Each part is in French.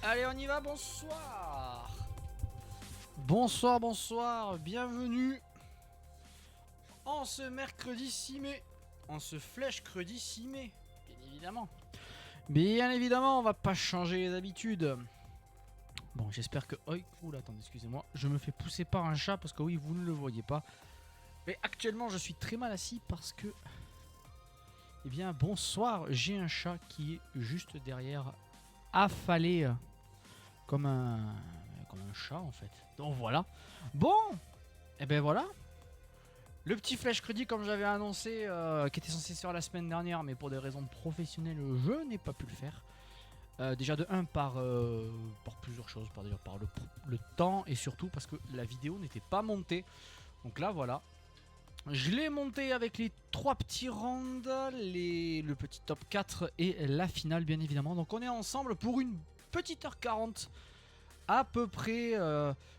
Allez, on y va, bonsoir. Bonsoir, bonsoir, bienvenue en ce mercredi 6 mai, en ce flèche-credi 6 mai, bien évidemment. Bien évidemment, on va pas changer les habitudes. Bon, j'espère que... Oula, attendez, excusez-moi, je me fais pousser par un chat parce que oui, vous ne le voyez pas. Mais actuellement, je suis très mal assis parce que... Eh bien, bonsoir, j'ai un chat qui est juste derrière, affalé comme un chat en fait. Donc voilà. Bon, et ben voilà. Le petit flash crédit comme j'avais annoncé, qui était censé se faire la semaine dernière, mais pour des raisons professionnelles, je n'ai pas pu le faire. Déjà de 1 par plusieurs choses, par le temps et surtout parce que la vidéo n'était pas montée. Donc là voilà. Je l'ai monté avec les 3 petits rounds, le petit top 4 et la finale bien évidemment. Donc on est ensemble pour une petite heure 40 à peu près.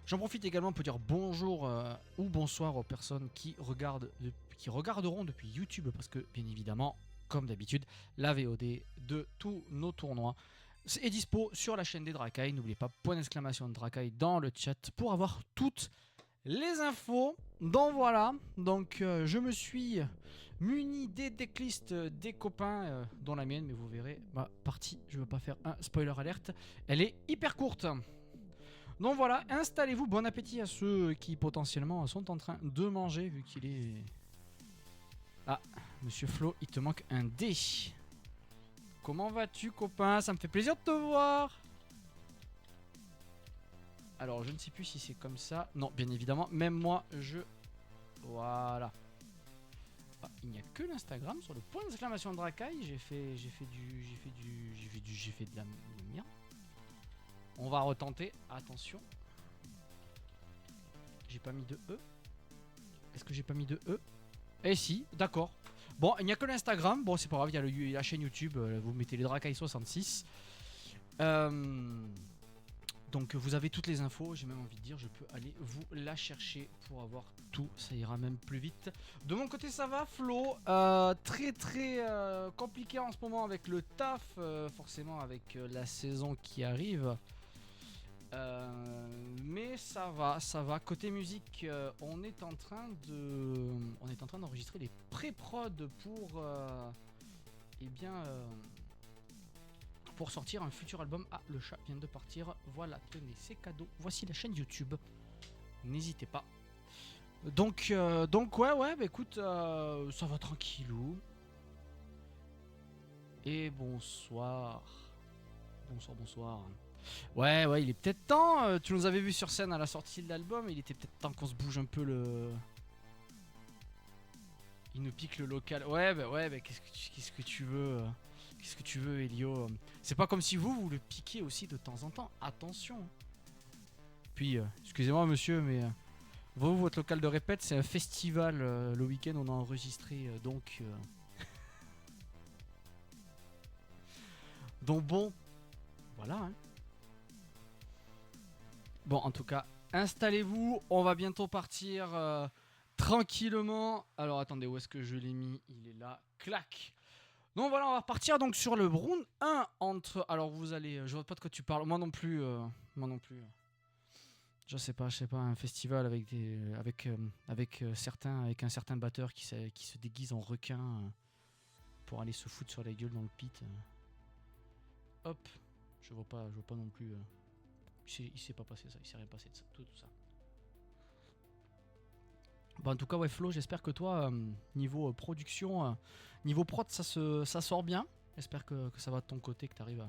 J'en profite également pour dire bonjour ou bonsoir aux personnes qui regarderont depuis YouTube parce que bien évidemment, comme d'habitude, la VOD de tous nos tournois est dispo sur la chaîne des Drakai. N'oubliez pas point d'exclamation de Drakai dans le chat pour avoir toutes les infos. Donc voilà, donc je me suis muni des decklists des copains, dont la mienne, mais vous verrez ma partie, je veux pas faire un spoiler alerte, elle est hyper courte. Donc voilà, installez-vous, bon appétit à ceux qui potentiellement sont en train de manger vu qu'il est... Ah, monsieur Flo, il te manque un dé. Comment vas-tu copain? Ça me fait plaisir de te voir. Alors je ne sais plus si c'est comme ça. Non, bien évidemment, même moi je... Voilà. Ah, il n'y a que l'Instagram sur le point d'exclamation de Drakai. J'ai fait de la merde. On va retenter, attention. J'ai pas mis de E. Est-ce que j'ai pas mis de E? Eh si, d'accord. Bon, il n'y a que l'Instagram. Bon, c'est pas grave, il y a la chaîne YouTube. Vous mettez les Drakai66. Donc vous avez toutes les infos. J'ai même envie de dire, je peux aller vous la chercher pour avoir tout. Ça ira même plus vite. De mon côté, ça va, Flo. Très compliqué en ce moment avec le taf. Forcément, avec la saison qui arrive. Mais ça va. Côté musique, on est en train d'enregistrer les pré-prod pour, pour sortir un futur album. Ah, le chat vient de partir. Voilà, tenez, c'est cadeau. Voici la chaîne YouTube. N'hésitez pas. Donc ouais, bah écoute, ça va tranquillou. Et bonsoir. Bonsoir. Ouais, il est peut-être temps. Tu nous avais vu sur scène à la sortie de l'album. Il était peut-être temps qu'on se bouge un peu le. Il nous pique le local. Ouais, bah qu'est-ce que tu veux Qu'est-ce que tu veux, Elio? C'est pas comme si vous le piquez aussi de temps en temps. Attention. Puis, excusez-moi, monsieur, mais votre local de répète, c'est un festival. Le week-end, on a enregistré, donc. Donc bon, voilà. Hein. Bon, en tout cas, installez-vous. On va bientôt partir tranquillement. Alors, attendez, où est-ce que je l'ai mis? Il est là. Clac. Donc voilà, on va repartir donc sur le round 1 entre... Alors, vous allez... Je vois pas de quoi tu parles. Moi non plus. Je sais pas, un festival avec certains, avec un certain batteur qui se déguise en requin pour aller se foutre sur la gueule dans le pit. Hop. Je vois pas non plus... Il s'est pas passé ça, il s'est rien passé de ça, tout ça. Bon, en tout cas, ouais, Flo, j'espère que toi, niveau production, niveau prod, ça sort bien. J'espère que ça va de ton côté, que tu arrives à.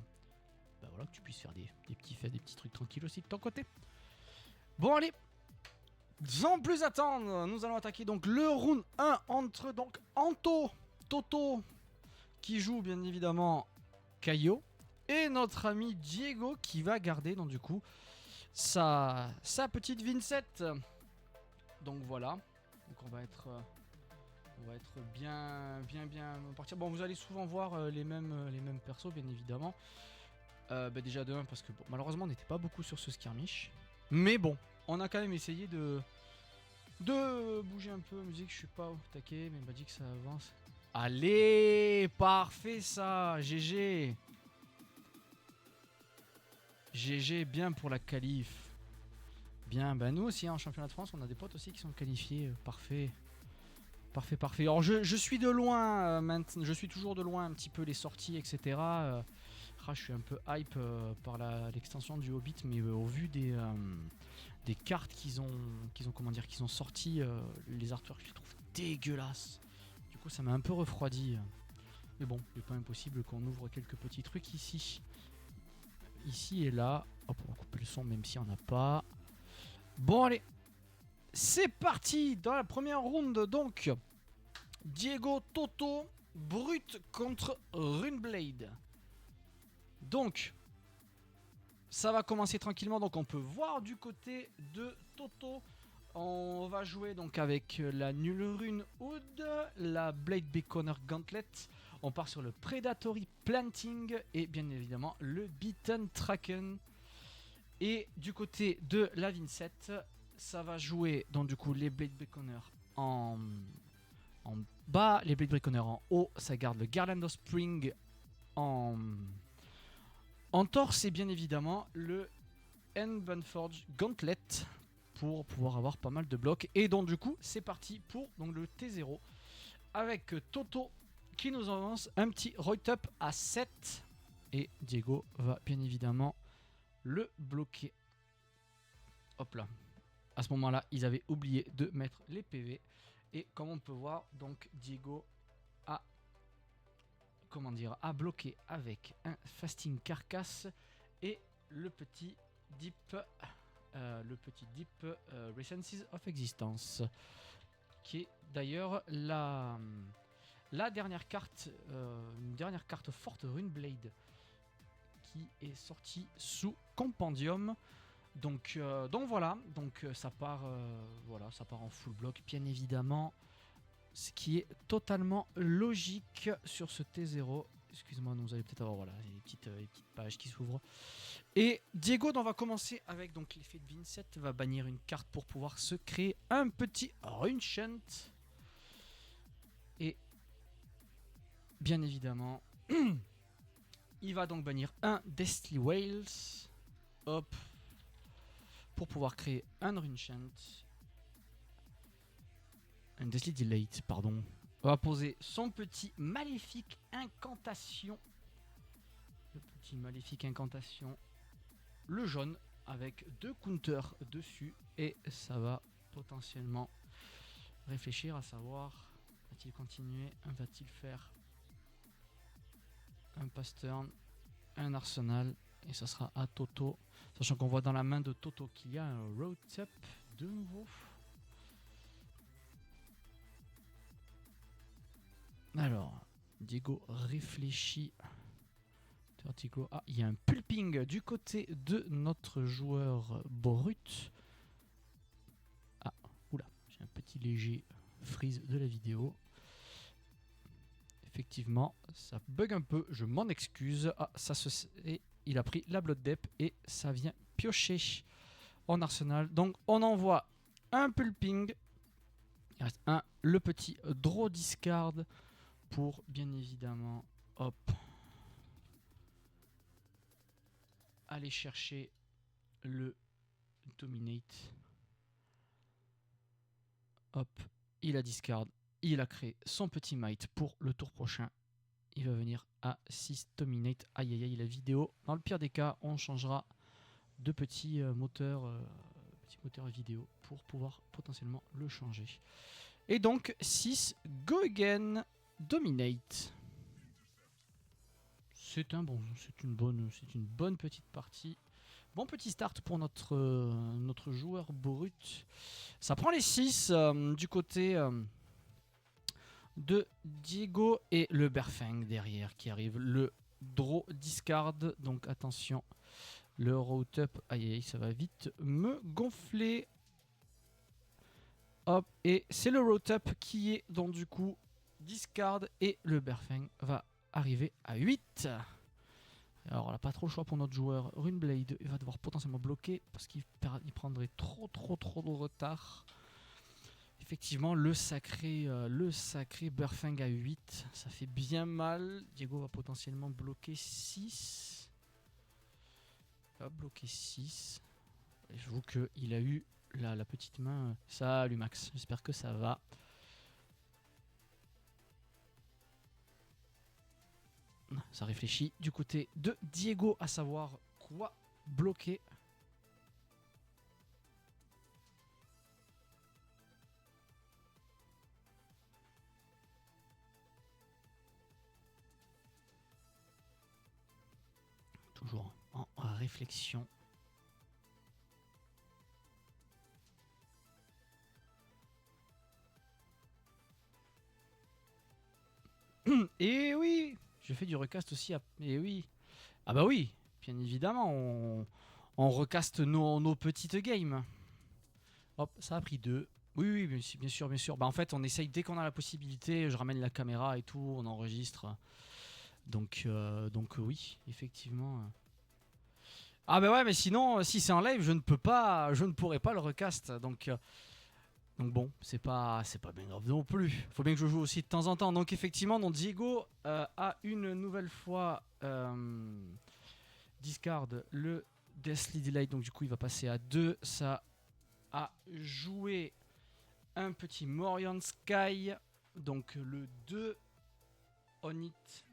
Bah voilà, que tu puisses faire des petits trucs tranquilles aussi de ton côté. Bon, allez, sans plus attendre, nous allons attaquer donc le round 1 entre donc Toto, qui joue bien évidemment Caillot, et notre ami Diego qui va garder donc du coup sa petite Vincette. Donc voilà. Donc on va être bien partir. Bon, vous allez souvent voir les mêmes persos bien évidemment. Déjà de 1 parce que bon, malheureusement on n'était pas beaucoup sur ce skirmish. Mais bon, on a quand même essayé de bouger un peu la musique. Je suis pas au taquet, mais il m'a dit que ça avance. Allez, parfait ça, GG. GG, bien pour la qualif. Bien, bah nous aussi, en championnat de France, on a des potes aussi qui sont qualifiés. Parfait. Parfait, parfait. Alors je suis de loin maintenant, je suis toujours de loin un petit peu les sorties, etc. Je suis un peu hype par l'extension du Hobbit, mais au vu des cartes qu'ils ont sorti, les artworks, je les trouve dégueulasses. Du coup, ça m'a un peu refroidi. Mais bon, il n'est pas impossible qu'on ouvre quelques petits trucs ici. Ici et là. Hop, on va couper le son même si on n'a pas. Bon, allez. C'est parti dans la première round, donc. Diego Toto, Brut contre Runeblade. Donc, ça va commencer tranquillement. Donc, on peut voir du côté de Toto. On va jouer donc avec la Nullrune Hood, la Blade Beaconner Gauntlet. On part sur le Predatory Planting et bien évidemment le Beaten Traken. Et du côté de la Vincent, ça va jouer donc du coup les Blade Beaconner en bas, les Blade Beaconner en haut. Ça garde le Garland of Spring en torse et bien évidemment le Enbanforge Gauntlet pour pouvoir avoir pas mal de blocs. Et donc du coup c'est parti pour donc, le T0 avec Toto qui nous avance un petit Roytup à 7 et Diego va bien évidemment le bloquer. Hop là. À ce moment là ils avaient oublié de mettre les PV et comme on peut voir donc Diego a bloqué avec un Fasting Carcass et le petit Deep Recenses of Existence qui est d'ailleurs la dernière carte, une dernière carte forte Runeblade qui est sortie sous Compendium. Donc voilà, ça part en full block bien évidemment, ce qui est totalement logique sur ce T0. Excuse-moi, vous allez peut-être avoir les petites pages qui s'ouvrent. Et Diego, on va commencer avec donc l'effet de Vincent, va bannir une carte pour pouvoir se créer un petit Runechant. Et bien évidemment, il va donc bannir un Deathly Whales. Hop. Pour pouvoir créer un Runechant. Un Deathly Delete, pardon. On va poser son petit maléfique incantation. Le petit maléfique incantation. Le jaune avec 2 counters dessus. Et ça va potentiellement réfléchir à savoir, va-t-il continuer, va-t-il faire un pass turn, un arsenal. Et ça sera à Toto. Sachant qu'on voit dans la main de Toto qu'il y a un Roadtap de nouveau. Alors, Diego réfléchit. Ah, il y a un pulping du côté de notre joueur Brut. Ah, oula, j'ai un petit léger freeze de la vidéo. Effectivement, ça bug un peu, je m'en excuse. Ah, et il a pris la Blood Dep et ça vient piocher en arsenal. Donc, on envoie un pulping. Il reste le petit draw discard pour bien évidemment, hop, aller chercher le dominate. Hop, il a discard, il a créé son petit might pour le tour prochain. Il va venir à 6 dominate. Aïe aïe aïe, la vidéo. Dans le pire des cas, on changera de petit moteur vidéo pour pouvoir potentiellement le changer. Et donc 6 go again dominate. C'est une bonne petite partie. Bon petit start pour notre joueur Brut. Ça prend les 6 du côté de Diego et le Berfang derrière qui arrive. Le draw discard. Donc attention. Le route up. Aïe aïe, ça va vite me gonfler. Hop. Et c'est le route up qui est donc du coup discard. Et le Berfang va arriver à 8. Alors, on n'a pas trop le choix pour notre joueur. Runeblade, il va devoir potentiellement bloquer parce qu'il prendrait trop de retard. Effectivement, le sacré Berfang à 8, ça fait bien mal. Diego va potentiellement bloquer 6. bloquer 6. J'avoue qu'il a eu la petite main. Salut Max, j'espère que ça va. Ça réfléchit du côté de Diego, à savoir quoi bloquer. Toujours en réflexion. Et oui, je fais du recast aussi. Et oui. Ah bah oui, bien évidemment, on recaste nos petites games. Hop, ça a pris 2. Oui, oui, bien sûr, bien sûr. Bah en fait, on essaye dès qu'on a la possibilité. Je ramène la caméra et tout, on enregistre. Donc oui, effectivement. Ah bah ouais, mais sinon, si c'est en live, je ne pourrais pas le recast. Donc bon, c'est pas bien grave non plus. Faut bien que je joue aussi de temps en temps. Donc effectivement, Diego a une nouvelle fois discard le Deathly Delight. Donc du coup, il va passer à 2. Ça a joué un petit Morion Sky. Donc le 2 on it.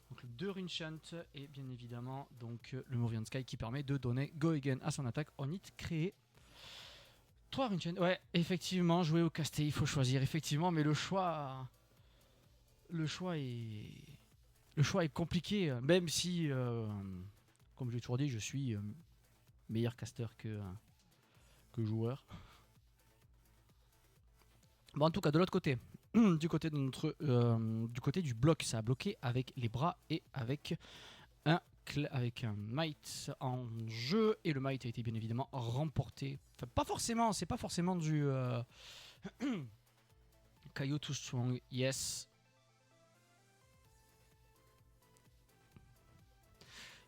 Donc le 2 Rinchant et bien évidemment donc le Morion Sky qui permet de donner Go Again à son attaque on it créé. 3 Rinchant. Ouais, effectivement, jouer au casté, il faut choisir effectivement, mais le choix est compliqué, même si comme j'ai toujours dit, je suis meilleur caster que joueur. Bon, en tout cas, de l'autre côté, du côté du bloc, ça a bloqué avec les bras et avec un might en jeu, et le might a été bien évidemment remporté. Enfin, pas forcément, c'est pas forcément du Kaio too strong. Yes,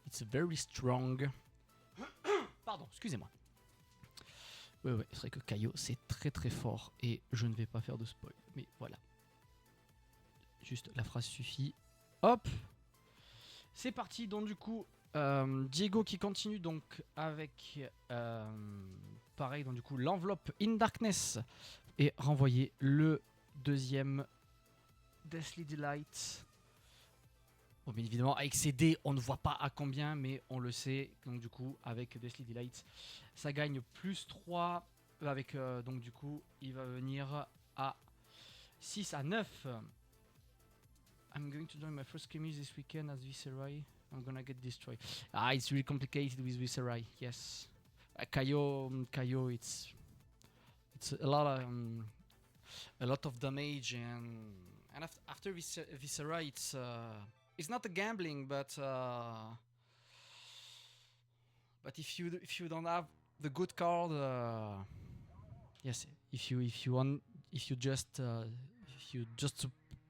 it's very strong. Pardon, excusez-moi. Ouais, c'est vrai que Kaio c'est très très fort et je ne vais pas faire de spoil. Mais voilà. Juste la phrase suffit. Hop. C'est parti. Donc du coup, Diego qui continue donc avec pareil. Donc du coup, l'enveloppe In Darkness et renvoyer le deuxième Deathly Delight. Bon, bien évidemment, avec ces dés, on ne voit pas à combien, mais on le sait. Donc du coup, avec Deathly Delight, ça gagne plus 3. Avec, donc du coup, il va venir à 6 à 9. I'm going to join my first skirmish this weekend as Viserai. I'm gonna get destroyed. Ah, it's really complicated with Viserai, yes. Kaio, it's a lot of damage, and after Viserai, it's not a gambling, but if you don't have the good card, yes, if you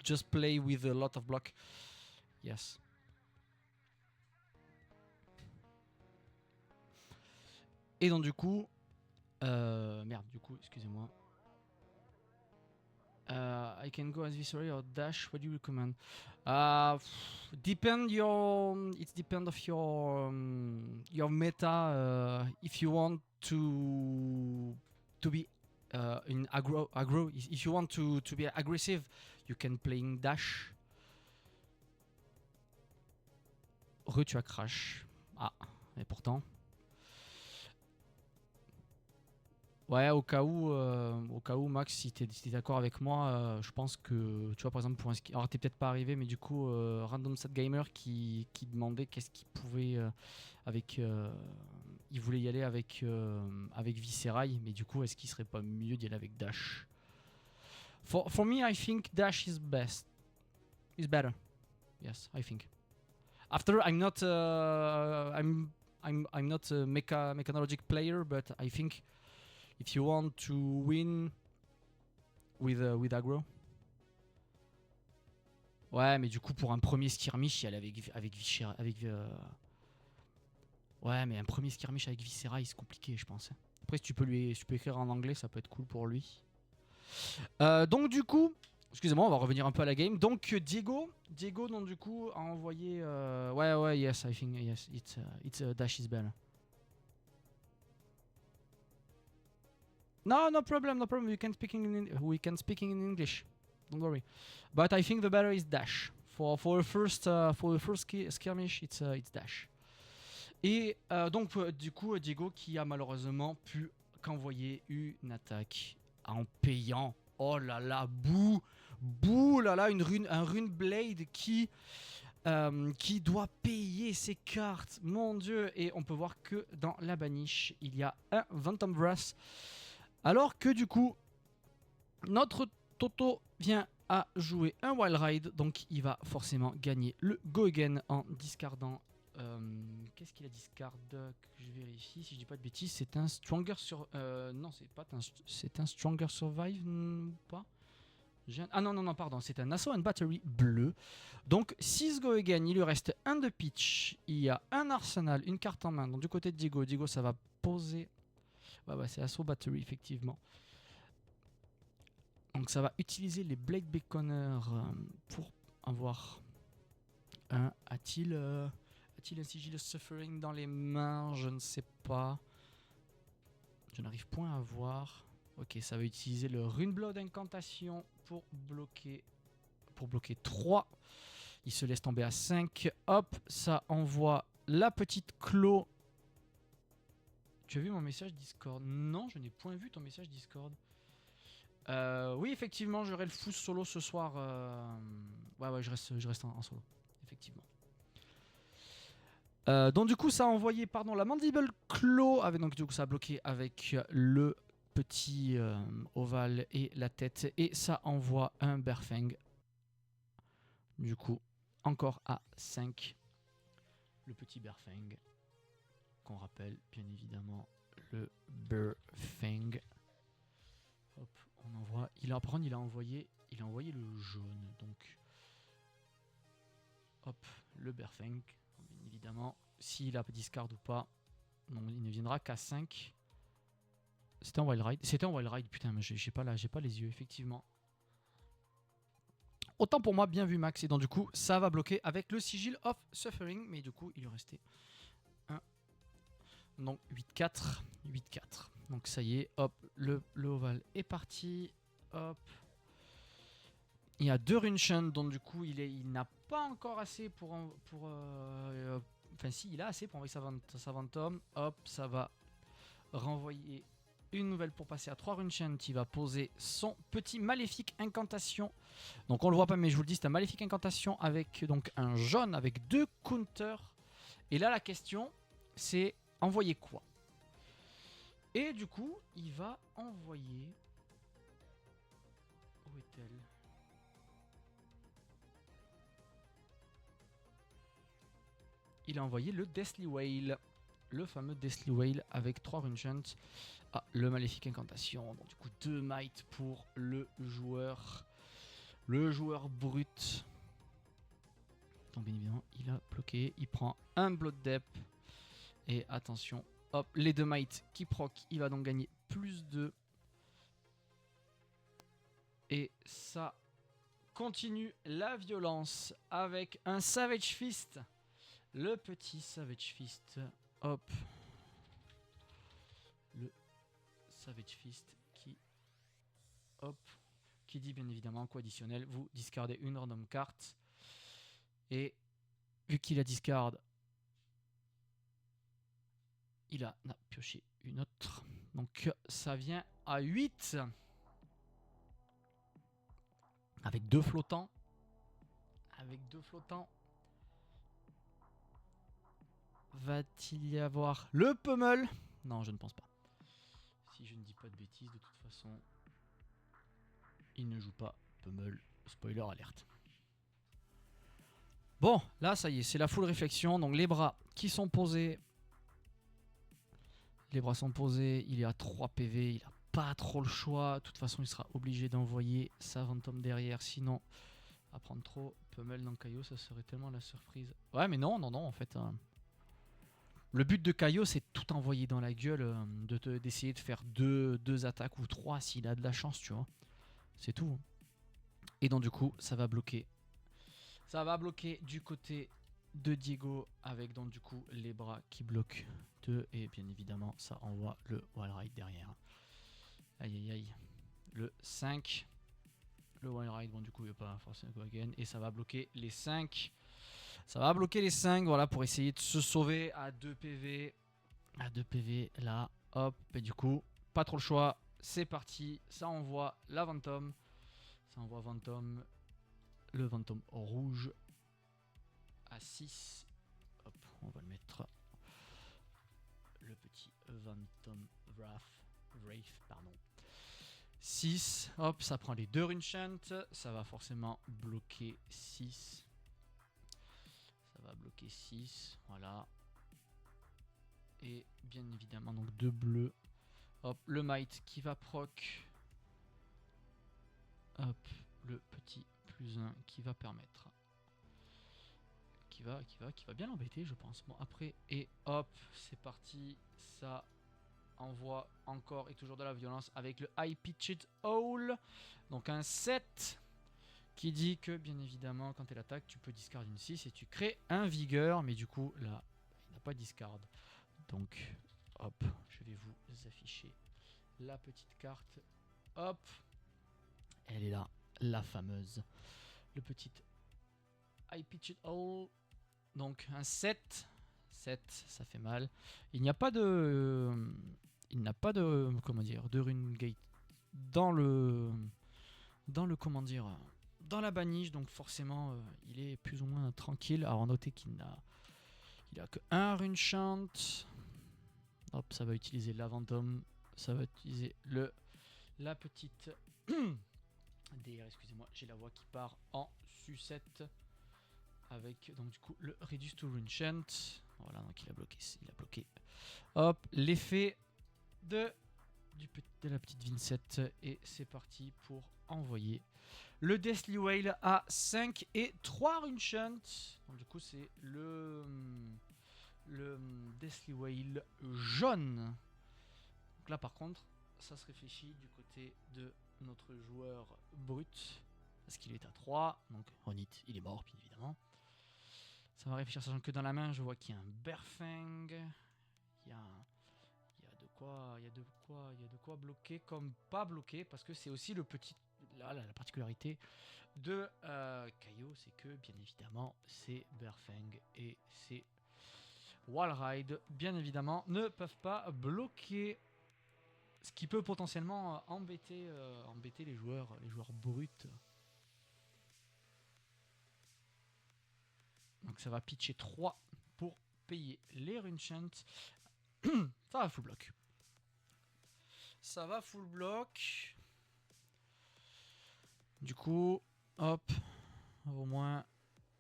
just play with a lot of block, yes. Et donc du coup, merde, du coup, excusez-moi. I can go as Viserai or dash. What do you recommend? It depends of your meta. If you want to be in aggro, if you want to be aggressive, you can playing dash. Tu as crash. Ah, et pourtant. Ouais, au cas où, Max, si t'es d'accord avec moi, je pense que, tu vois, par exemple, pour un ski... Alors, t'es peut-être pas arrivé, mais du coup, Random Set Gamer qui demandait qu'est-ce qu'il pouvait il voulait y aller avec Viserai, mais du coup, est-ce qu'il serait pas mieux d'y aller avec Dash? For me, I think Dash is best. Is better. Yes, I think. After, I'm not a mechanologic player, but I think if you want to win with aggro. Ouais, mais du coup, pour un premier skirmish, il y allait avec Viserai. Ouais, mais un premier skirmish avec Viserai, c'est compliqué, je pense. Après, si tu peux écrire en anglais, ça peut être cool pour lui. Donc, du coup, Excusez-moi, on va revenir un peu à la game. Donc Diego, donc du coup a envoyé. Ouais, yes, I think yes, it's dash is better. No, no problem, no problem. We can speak in English. Don't worry. But I think the better is dash. For a first skirmish, it's dash. Et donc du coup Diego qui a malheureusement pu qu'envoyer une attaque en payant. Oh là là, bouh là là, un rune blade qui doit payer ses cartes. Mon dieu, et on peut voir que dans la baniche, il y a un Phantom Brass. Alors que du coup, notre Toto vient à jouer un Wild Ride, donc il va forcément gagner le Go Again en discardant. Qu'est-ce qu'il a discard? Que je vérifie si je dis pas de bêtises. C'est un Stronger sur. Non, c'est un Stronger Survive ou pas? Ah non, pardon, c'est un Assault and Battery bleu. Donc 6 Go Again, il lui reste un de pitch. Il y a un Arsenal, une carte en main. Donc du côté de Diego, ça va poser. Ouais, c'est Assault Battery, effectivement. Donc ça va utiliser les Blade Beaconner pour avoir un. A-t-il un Sigil Suffering dans les mains? Je ne sais pas. Je n'arrive point à voir. Ok, ça va utiliser le Runeblood Incantation pour bloquer 3. Il se laisse tomber à 5. Hop, ça envoie la petite Claw. Tu as vu mon message Discord? Non, je n'ai point vu ton message Discord. Oui, effectivement, j'aurai le full solo ce soir. Ouais, je reste en solo. Effectivement. Donc du coup ça a envoyé la Mandible Claw avec, donc du coup ça a bloqué avec le petit ovale et la tête, et ça envoie un Bearfang du coup encore à 5, le petit Bearfang qu'on rappelle bien évidemment le Bearfang. Hop, on envoie, par contre il a envoyé le jaune, donc hop, le Bearfang. Bien évidemment, s'il a discard ou pas, non, il ne viendra qu'à 5. C'était un Wild Ride. Putain, mais j'ai pas les yeux, effectivement. Autant pour moi, bien vu Max. Et donc du coup, ça va bloquer avec le Sigil of Suffering. Mais du coup, il lui restait 1. Donc 8-4. Donc ça y est, hop, le Oval est parti. Hop. Il y a 2 Runeshun, donc du coup il n'a pas encore assez pour enfin si, il a assez pour envoyer sa Phantom. Hop, ça va renvoyer une nouvelle pour passer à 3 Runeshun qui va poser son petit Maléfique Incantation. Donc on le voit pas mais je vous le dis, c'est un Maléfique Incantation avec donc un jaune avec 2 counters. Et là la question c'est envoyer quoi? Et du coup il va envoyer... Où est-elle? Il a envoyé le Deathly Whale, le fameux Deathly Whale avec 3 Runeshun. Ah, le Maléfique Incantation. Donc, du coup, 2 might pour le joueur brut. Donc, bien évidemment, il a bloqué. Il prend un Blood Dep. Et attention, hop, les 2 might qui proc. Il va donc gagner plus 2. Et ça continue la violence avec un Savage Fist. Le petit Savage Fist, hop, le Savage Fist qui dit bien évidemment qu'au additionnel, vous discardez une random carte, et vu qu'il a discard, il a pioché une autre, donc ça vient à 8, avec 2 flottants, Va-t-il y avoir le pummel? Non, je ne pense pas. Si je ne dis pas de bêtises, de toute façon, il ne joue pas pummel. Spoiler alerte. Bon, là, ça y est, c'est la full réflexion. Donc, les bras qui sont posés. Les bras sont posés. Il est à 3 PV. Il n'a pas trop le choix. De toute façon, il sera obligé d'envoyer sa Phantom derrière. Sinon, à prendre trop pummel dans Caillou, ça serait tellement la surprise. Ouais, mais non, en fait... Le but de Caillou, c'est tout envoyer dans la gueule, d'essayer de faire 2 attaques ou 3 s'il a de la chance, tu vois. C'est tout. Et donc du coup, ça va bloquer. Ça va bloquer du côté de Diego avec donc du coup les bras qui bloquent 2. Et bien évidemment, ça envoie le wall ride derrière. Aïe aïe aïe. Le 5. Le wall ride, bon du coup il n'y a pas forcément go again. Et ça va bloquer les 5. Ça va bloquer les 5, voilà, pour essayer de se sauver à 2 PV. À 2 PV, là, hop. Et du coup, pas trop le choix. C'est parti. Ça envoie la Phantom. Ça envoie Phantom. Le Phantom rouge. À 6. Hop, on va le mettre. Le petit Phantom Wraith, pardon. 6. Hop, ça prend les 2 Runechant. Ça va forcément bloquer 6. Ça va bloquer 6. Voilà. Et bien évidemment, donc 2 bleus. Hop, le Might qui va proc. Hop, le petit +1 qui va permettre. Qui va bien l'embêter, je pense. Bon, après, et hop, c'est parti. Ça envoie encore et toujours de la violence avec le High Pitched Howl. Donc un 7 qui dit que, bien évidemment, quand elle attaque, tu peux discard une 6 et tu crées un vigueur. Mais du coup, là, il n'a pas discard. Donc, hop, je vais vous afficher la petite carte. Hop, elle est là, la fameuse. Le petit High Pitched Howl. Donc un 7. 7, ça fait mal. Il n'y a pas de... il n'a pas de... comment dire, de rune gate dans le... comment dire... dans la baniche, donc forcément il est plus ou moins tranquille. Alors notez qu'il n'a... il a que un rune chant. Hop, ça va utiliser la Phantom. Ça va utiliser le... la petite... DR, excusez-moi, j'ai la voix qui part en sucette. Avec donc du coup le Reduce to Runechant. Voilà, donc il a bloqué. Hop, l'effet de la petite Vincette. Et c'est parti pour envoyer le Deathly Wail à 5 et 3 Runechant. Donc du coup c'est le Deathly Wail jaune. Donc là par contre, ça se réfléchit du côté de notre joueur brut. Parce qu'il est à 3. Donc Ronit, il est mort bien évidemment. Ça va réfléchir, sachant que dans la main, je vois qu'il y a un Berfang. Il y a de quoi bloquer comme pas bloquer, parce que c'est aussi le petit... Là, la particularité de Kaio, c'est que, bien évidemment, c'est Berfang et c'est Wallride, bien évidemment, ne peuvent pas bloquer. Ce qui peut potentiellement embêter les joueurs bruts. Donc ça va pitcher 3 pour payer les Runechant. Ça va full bloc. Ça va full bloc. Du coup, hop, au moins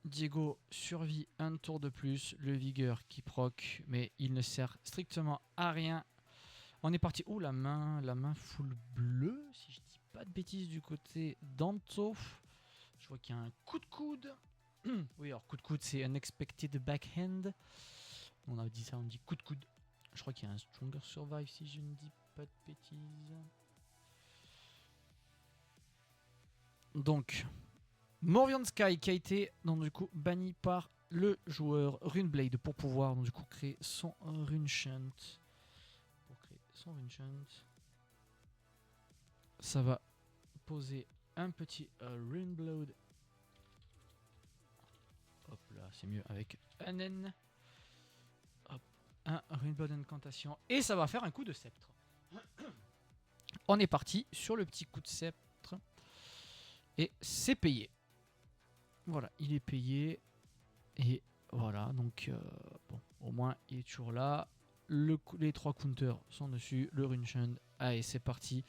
Diego survit un tour de plus. Le vigueur qui proc, mais il ne sert strictement à rien. On est parti. Ouh, la main full bleu, si je dis pas de bêtises du côté d'Anto. Je vois qu'il y a un coup de coude. Oui, alors coup de coude, c'est unexpected backhand. On a dit ça, on dit coup de coude. Je crois qu'il y a un stronger survive si je ne dis pas de bêtises. Donc, Morvion Sky qui a été donc, du coup banni par le joueur Runeblade pour pouvoir donc, du coup créer son Runechant. Pour créer son Runechant, ça va poser un petit Runeblade. Hop là, c'est mieux avec un N. Hop, un Runeblade incantation et ça va faire un coup de sceptre. On est parti sur le petit coup de sceptre. Et c'est payé. Voilà, il est payé. Et voilà, donc bon, au moins il est toujours là. Les 3 counters sont dessus. Le Runechant. Allez, c'est parti.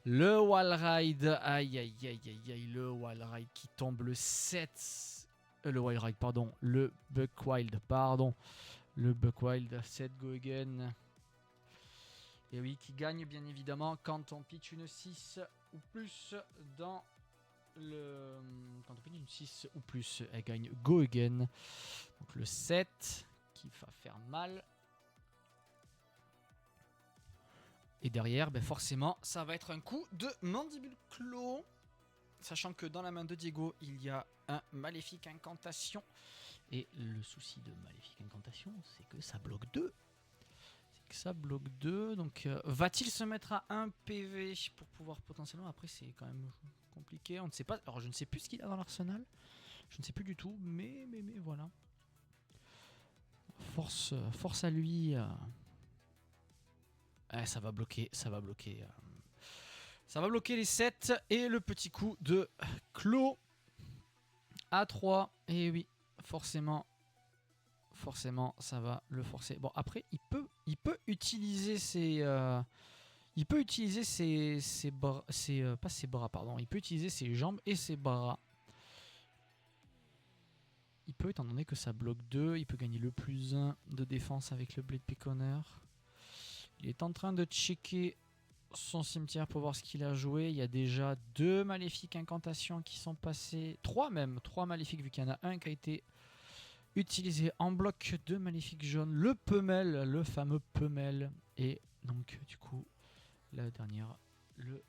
Le Wallride. Aïe, aïe, aïe, aïe, aïe. Le Wallride qui tombe le 7. Le Wallride, pardon. Le Buckwild, pardon. Le Buckwild, 7 go again. Et oui, qui gagne bien évidemment quand on pitch une 6 ou plus dans le... Quand on pitch une 6 ou plus, elle gagne go again. Donc le 7 qui va faire mal. Et derrière, ben forcément, ça va être un coup de Mandible Claw. Sachant que dans la main de Diego, il y a un Maléfique Incantation. Et le souci de Maléfique Incantation, c'est que ça bloque 2. Donc va-t-il se mettre à 1 PV pour pouvoir potentiellement... Après, c'est quand même compliqué. On ne sait pas. Alors, je ne sais plus ce qu'il a dans l'arsenal. Je ne sais plus du tout. Mais voilà. Force à lui. Ça va bloquer. Ça va bloquer les 7. Et le petit coup de Clos à 3. Et oui, forcément, ça va le forcer. Bon, après, il peut utiliser ses bras, pas ses bras, pardon. Il peut utiliser ses jambes et ses bras. Il peut, étant donné que ça bloque 2, il peut gagner le +1 de défense avec le Blade Piconner. Il est en train de checker son cimetière pour voir ce qu'il a joué. Il y a déjà 2 maléfiques incantations qui sont passées. 3 même. 3 maléfiques vu qu'il y en a un qui a été utilisé en bloc de maléfiques jaunes. Le Pemel, le fameux Pemel. Et donc du coup, la dernière, le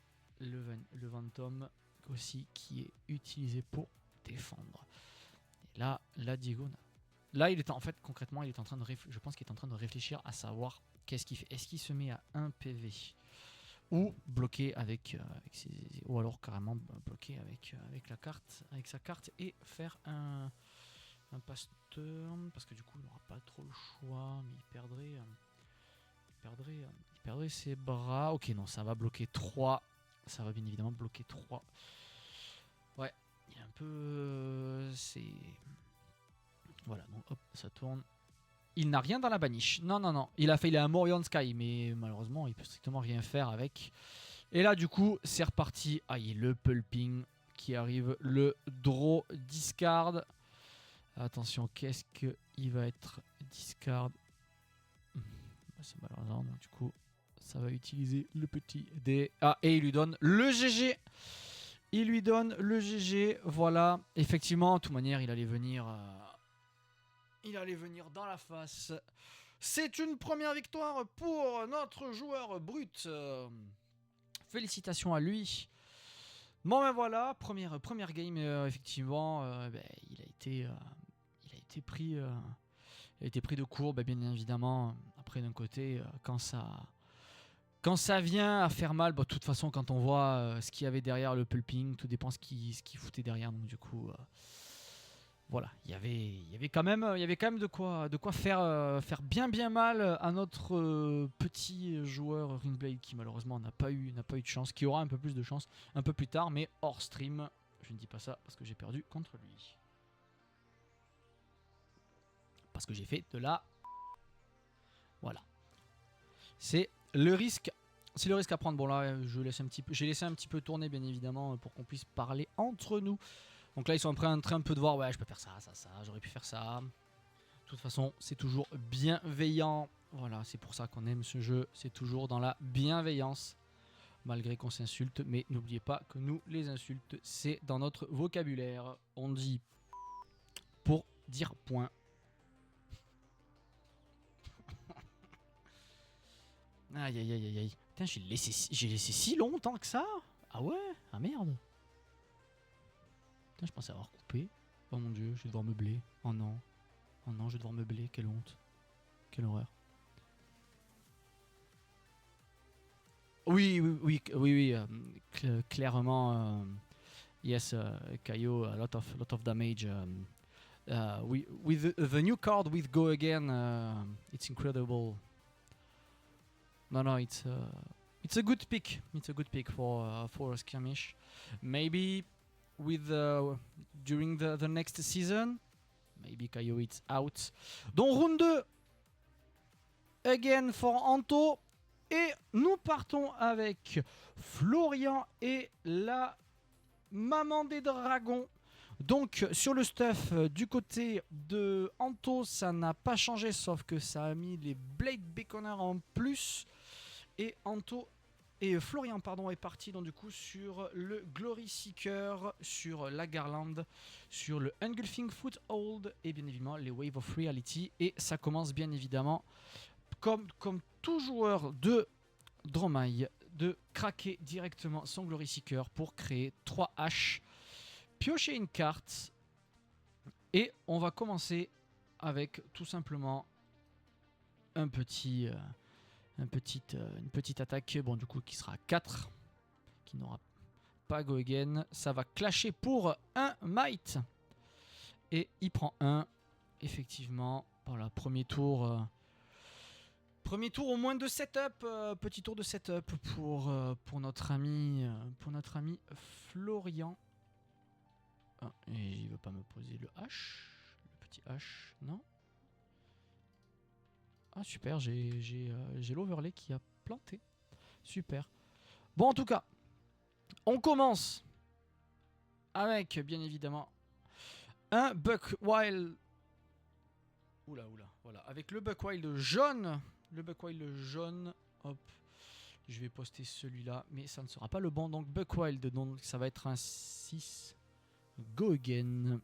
Ventom aussi qui est utilisé pour défendre. Et là Diego... Là, il est en fait, concrètement, il est en train de je pense qu'il est en train de réfléchir à savoir qu'est-ce qu'il fait. Est-ce qu'il se met à 1 PV ou bloqué avec ses... ou alors carrément bloqué avec sa carte et faire un pasteur, parce que du coup il n'aura pas trop le choix, mais il perdrait ses bras. Ok, non, ça va bloquer 3. Ça va bien évidemment bloquer 3. Ouais, il y a un peu... c'est... Voilà, donc hop, ça tourne. Il n'a rien dans la baniche. Non. Il a un Morion Sky, mais malheureusement, il peut strictement rien faire avec. Et là, du coup, c'est reparti. Aïe, le pulping qui arrive. Le draw discard. Attention, qu'est-ce qu'il va être discard? C'est malheureusement, donc du coup, ça va utiliser le petit dé. Ah, et il lui donne le GG. Il lui donne le GG. Voilà. Effectivement, de toute manière, il allait venir dans la face. C'est une première victoire pour notre joueur brut. Félicitations à lui. Bon ben voilà, première game, effectivement, il a été pris de court, bien évidemment. Après d'un côté, quand ça vient à faire mal, de toute façon quand on voit ce qu'il y avait derrière le pulping, tout dépend ce qu'il foutait derrière, donc du coup voilà, il y avait quand même de quoi faire bien mal à notre petit joueur Ringblade qui malheureusement n'a pas eu de chance, qui aura un peu plus de chance un peu plus tard, mais hors stream. Je ne dis pas ça parce que j'ai perdu contre lui. Parce que j'ai fait de la... Voilà. C'est le risque à prendre. Bon là, j'ai laissé un petit peu tourner bien évidemment pour qu'on puisse parler entre nous. Donc là, ils sont en train un peu de voir, ouais, je peux faire ça, j'aurais pu faire ça. De toute façon, c'est toujours bienveillant. Voilà, c'est pour ça qu'on aime ce jeu. C'est toujours dans la bienveillance. Malgré qu'on s'insulte. Mais n'oubliez pas que nous, les insultes, c'est dans notre vocabulaire. On dit pour dire point. Aïe. Putain, j'ai laissé si longtemps que ça. Ah ouais? Ah merde. Putain, je pensais avoir coupé. Oh mon dieu, je vais devoir meubler. Oh non, je vais devoir meubler. Quelle honte. Quelle horreur. Oui. Clairement. Yes, Kaio, a lot of damage. With the new card with Go Again, it's incredible. No, it's a good pick. It's a good pick for a skirmish. Maybe with during the next season, maybe Kaio it's out. Donc round 2 again for Anto. Et nous partons avec Florian et la maman des dragons. Donc sur le stuff du côté de Anto, ça n'a pas changé, sauf que ça a mis les Blade Beaconers en plus. Et Florian est parti donc du coup sur le Glory Seeker, sur la Garland, sur le Engulfing Foothold et bien évidemment les Wave of Reality. Et ça commence bien évidemment comme tout joueur de Dromai de craquer directement son Glory Seeker pour créer 3 H piocher une carte. Et on va commencer avec tout simplement une petite attaque. Bon, du coup, qui sera 4. Qui n'aura pas go again. Ça va clasher pour un might. Et il prend 1. Effectivement, voilà, premier tour. Premier tour au moins de setup. Petit tour de setup pour notre ami Florian. Ah, et il veut pas me poser le H. Le petit H, non. Ah super, j'ai l'overlay qui a planté. Super. Bon, en tout cas, on commence avec, bien évidemment, un Buckwild. Oula, voilà. Avec le Buckwild jaune. Le Buckwild jaune. Hop. Je vais poster celui-là, mais ça ne sera pas le bon. Donc Buckwild, donc ça va être un 6. Go again.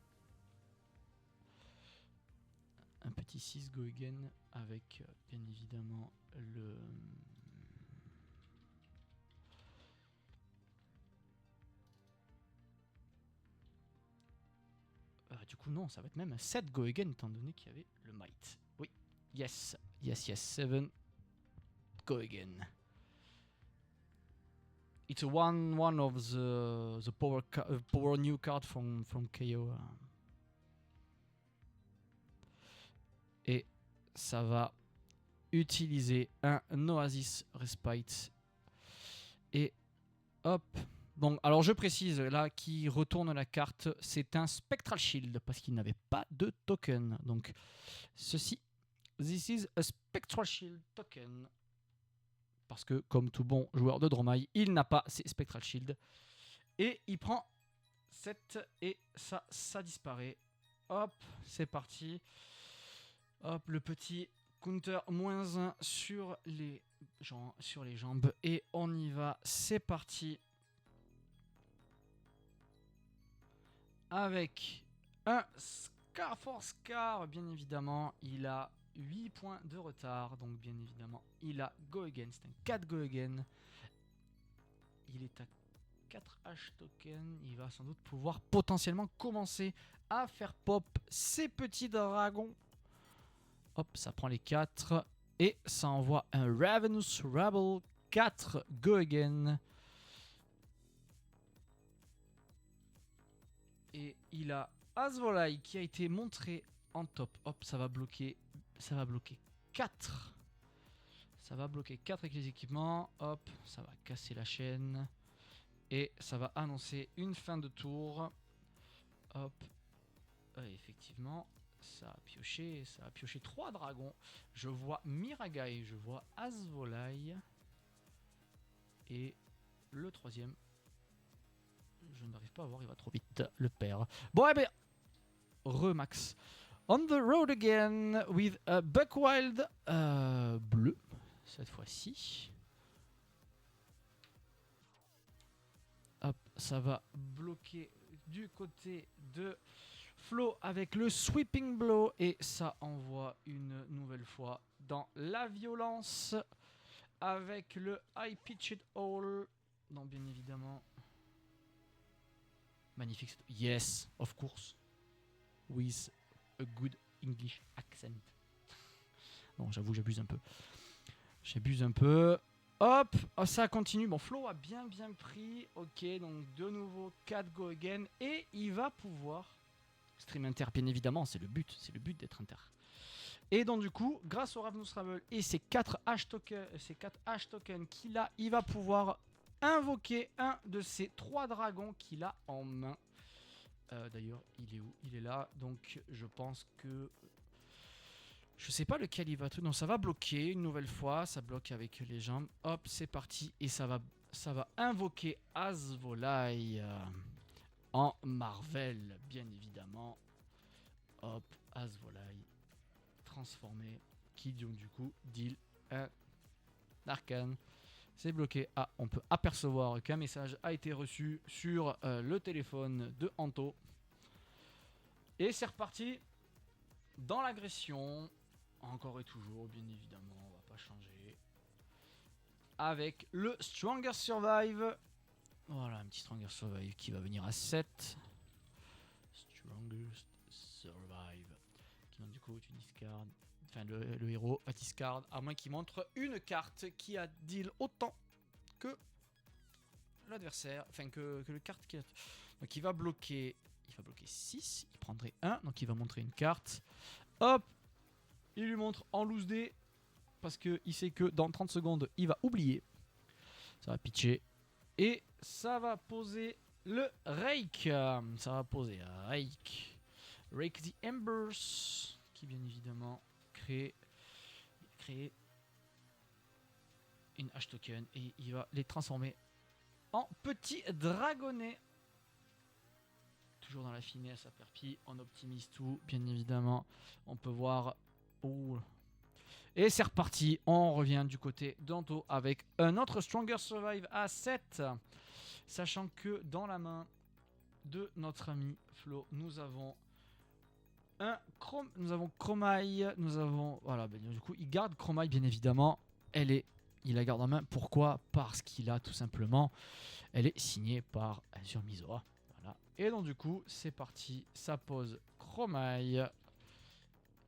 Un petit 6 go again avec bien évidemment le... du coup non, ça va être même un 7 go again étant donné qu'il y avait le might. Oui, yes, 7 go again. It's one of the power new card from KO. Et ça va utiliser un Oasis Respite. Et hop. Donc, alors je précise, là, qui retourne la carte, c'est un Spectral Shield, parce qu'il n'avait pas de token. Donc, ceci, this is a Spectral Shield token. Parce que, comme tout bon joueur de Dromai, il n'a pas ses Spectral Shield. Et il prend 7 et ça disparaît. Hop, c'est parti. Hop, le petit counter -1 sur les jambes. Et on y va, c'est parti. Avec un Scar for Scar, bien évidemment, il a 8 points de retard. Donc, bien évidemment, il a Go Again. C'est un 4 Go Again. Il est à 4 H tokens. Il va sans doute pouvoir potentiellement commencer à faire pop ses petits dragons. Hop, ça prend les 4. Et ça envoie un Ravenous Rabble 4 Go Again. Et il a Azvolai qui a été montré en top. Hop, ça va bloquer 4. Ça va bloquer 4 avec les équipements. Hop, ça va casser la chaîne. Et ça va annoncer une fin de tour. Hop. Effectivement, ça a pioché 3 dragons. Je vois Miragai, je vois Azvolai. Et le troisième, je n'arrive pas à voir, il va trop vite, le père. Bon, eh bien, Remax. On the road again with a Buckwild bleu, cette fois-ci. Hop, ça va bloquer du côté de Flo avec le Sweeping Blow. Et ça envoie une nouvelle fois dans la violence avec le High Pitched Hole. Donc, bien évidemment... Magnifique. Yes, of course. With a good English accent. Bon, j'avoue, j'abuse un peu. Hop, oh, ça continue. Bon, Flo a bien pris. Ok, donc de nouveau 4 go again. Et il va pouvoir stream inter, bien évidemment. C'est le but d'être inter. Et donc du coup, grâce au Ravenous Rabble et ces 4 H tokens qu'il a, il va pouvoir invoquer un de ces 3 dragons qu'il a en main. D'ailleurs, il est où? Il est là. Donc, je pense que... Je sais pas lequel il va... Non, ça va bloquer une nouvelle fois. Ça bloque avec les jambes. Hop, c'est parti. Et ça va invoquer Azvolai en Marvel, bien évidemment. Hop, Azvolai transformé. Qui donc du coup deal un arcane. C'est bloqué. Ah, on peut apercevoir qu'un message a été reçu sur le téléphone de Anto. Et c'est reparti dans l'agression. Encore et toujours, bien évidemment, on va pas changer. Avec le Stronger Survive. Voilà, un petit Stronger Survive qui va venir à 7. Strongest survive. Donc du coup, tu discardes. Enfin, le héros va discard à moins qu'il montre une carte qui a deal autant que l'adversaire. Enfin, que le carte qui a. Donc il va bloquer. Il va bloquer 6. Il prendrait 1. Donc il va montrer une carte. Hop. Il lui montre en loose dé. Parce qu'il sait que dans 30 secondes, il va oublier. Ça va pitcher. Et ça va poser le Rake. Ça va poser un Rake. Rake the Embers. Qui bien évidemment crée une hash token. Et il va les transformer en petits dragonnets. Toujours dans la finesse à perpi. On optimise tout. Bien évidemment. On peut voir. Oh. Et c'est reparti, on revient du côté d'Anto avec un autre Stronger Survive à 7. Sachant que dans la main de notre ami Flo, nous avons Chromai, nous avons... Voilà, ben, du coup, il garde Chromai, bien évidemment. Il la garde en main. Pourquoi? Parce qu'il a tout simplement... Elle est signée par Azure Mizora. Voilà. Et donc, du coup, c'est parti. Ça pose Chromai.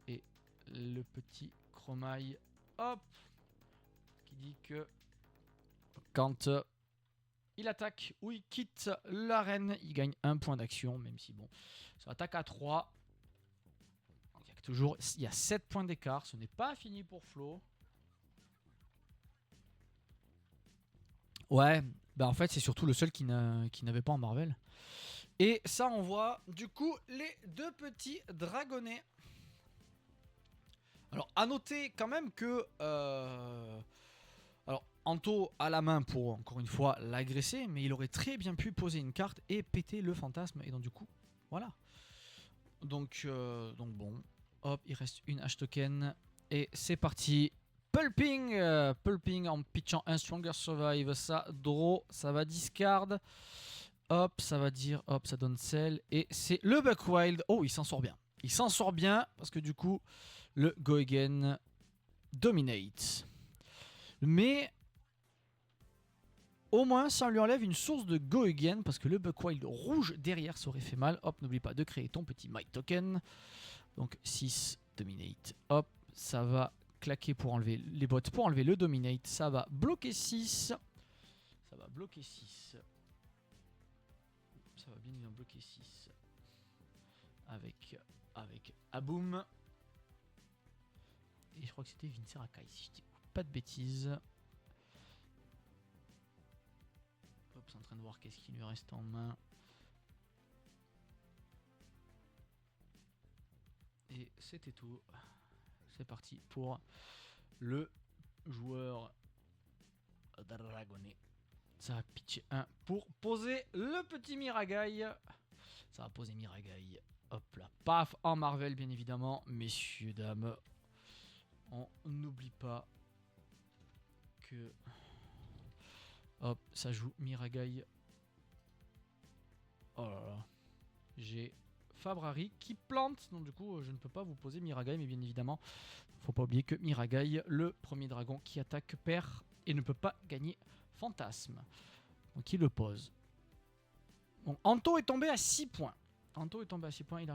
Et le petit... Chromai, hop, qui dit que quand il attaque ou il quitte l'arène, il gagne 1 point d'action, même si bon, ça attaque à 3. Donc, il y a 7 points d'écart, ce n'est pas fini pour Flo. Ouais, bah en fait c'est surtout le seul qui n'avait pas en Marvel. Et ça on voit du coup les 2 petits dragonnets. Alors, à noter quand même que... alors, Anto a la main pour, encore une fois, l'agresser, mais il aurait très bien pu poser une carte et péter le fantasme. Et donc, du coup, voilà. Donc bon. Hop, il reste une hash token. Et c'est parti. Pulping. Pulping en pitchant un Stronger Survive. Ça draw, ça va discard. Hop, ça va dire, hop, ça donne sell. Et c'est le Buckwild. Oh, il s'en sort bien. Il s'en sort bien parce que du coup... Le Go Again dominate. Mais au moins ça lui enlève une source de Go Again parce que le Buckwild rouge derrière ça aurait fait mal. Hop, n'oublie pas de créer ton petit Might Token. Donc 6 dominate. Hop, ça va claquer pour enlever les bots, pour enlever le dominate. Ça va bloquer 6. Ça va bloquer 6. Ça va bien évidemment bloquer 6. Avec Aboom. Et je crois que c'était Vincerakai, si je dis pas de bêtises. Hop, c'est en train de voir qu'est-ce qu'il lui reste en main. Et c'était tout. C'est parti pour le joueur dragonné. Ça va pitcher 1 pour poser le petit Miragai. Ça va poser Miragai. Hop là, paf, en Marvel bien évidemment. Messieurs, dames. On n'oublie pas que... Hop, ça joue Miragai. Oh là là. J'ai Fabrari qui plante. Donc du coup, je ne peux pas vous poser Miragai. Mais bien évidemment, faut pas oublier que Miragai, le premier dragon qui attaque, perd et ne peut pas gagner Fantasme. Donc il le pose. Bon, Anto est tombé à 6 points. Anto est tombé à 6 points.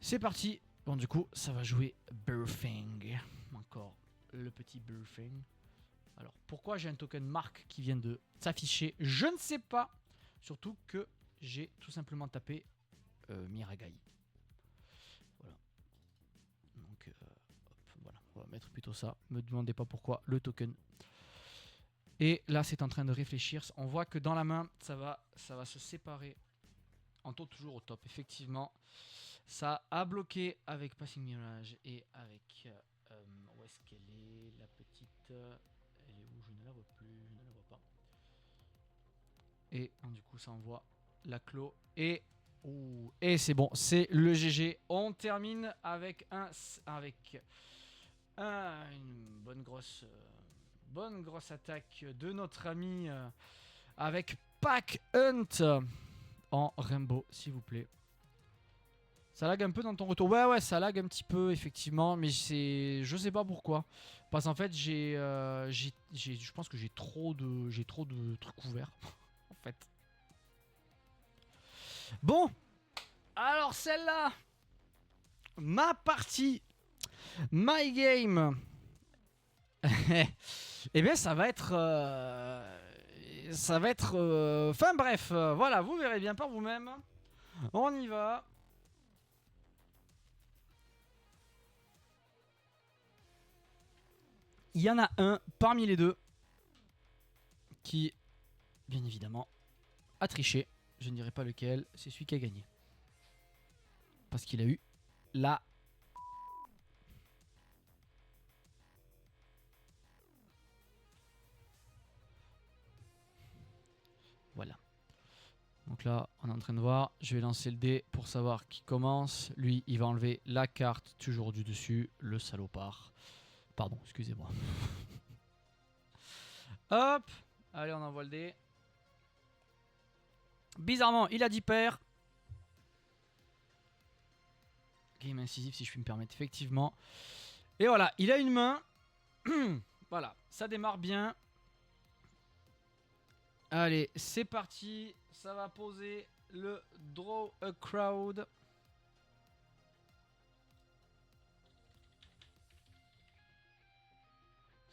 C'est parti. Bon, du coup, ça va jouer Burfing. Encore le petit Burfing. Alors, pourquoi j'ai un token marque qui vient de s'afficher? Je ne sais pas. Surtout que j'ai tout simplement tapé Miragai. Voilà. Donc, hop, voilà. On va mettre plutôt ça. Me demandez pas pourquoi le token. Et là, c'est en train de réfléchir. On voit que dans la main, ça va se séparer. Anto toujours au top, effectivement. Ça a bloqué avec Passing Mirage et avec... où est-ce qu'elle est, la petite... elle est où? Je ne la vois plus, je ne la vois pas. Et du coup, ça envoie la clos. Et c'est bon, c'est le GG. On termine avec une bonne grosse attaque de notre ami avec Pack Hunt en Rainbow, s'il vous plaît. Ça lag un peu dans ton retour. Ouais, ça lag un petit peu, effectivement. Mais je sais pas pourquoi. Parce qu'en fait, je pense que j'ai trop de trucs ouverts. En fait. Bon. Alors celle-là, ma partie, my game. Eh bien ça va être... Enfin bref, voilà, vous verrez bien par vous-même. On y va. Il y en a un parmi les deux qui, bien évidemment, a triché. Je ne dirai pas lequel, c'est celui qui a gagné. Parce qu'il a eu la... Voilà. Donc là, on est en train de voir. Je vais lancer le dé pour savoir qui commence. Lui, il va enlever la carte toujours du dessus. Le salopard. Pardon, excusez-moi. Hop. Allez, on envoie le dé. Bizarrement, il a 10 paires. Game incisif, si je puis me permettre, effectivement. Et voilà, il a une main. Voilà, ça démarre bien. Allez, c'est parti. Ça va poser le Draw a Crowd.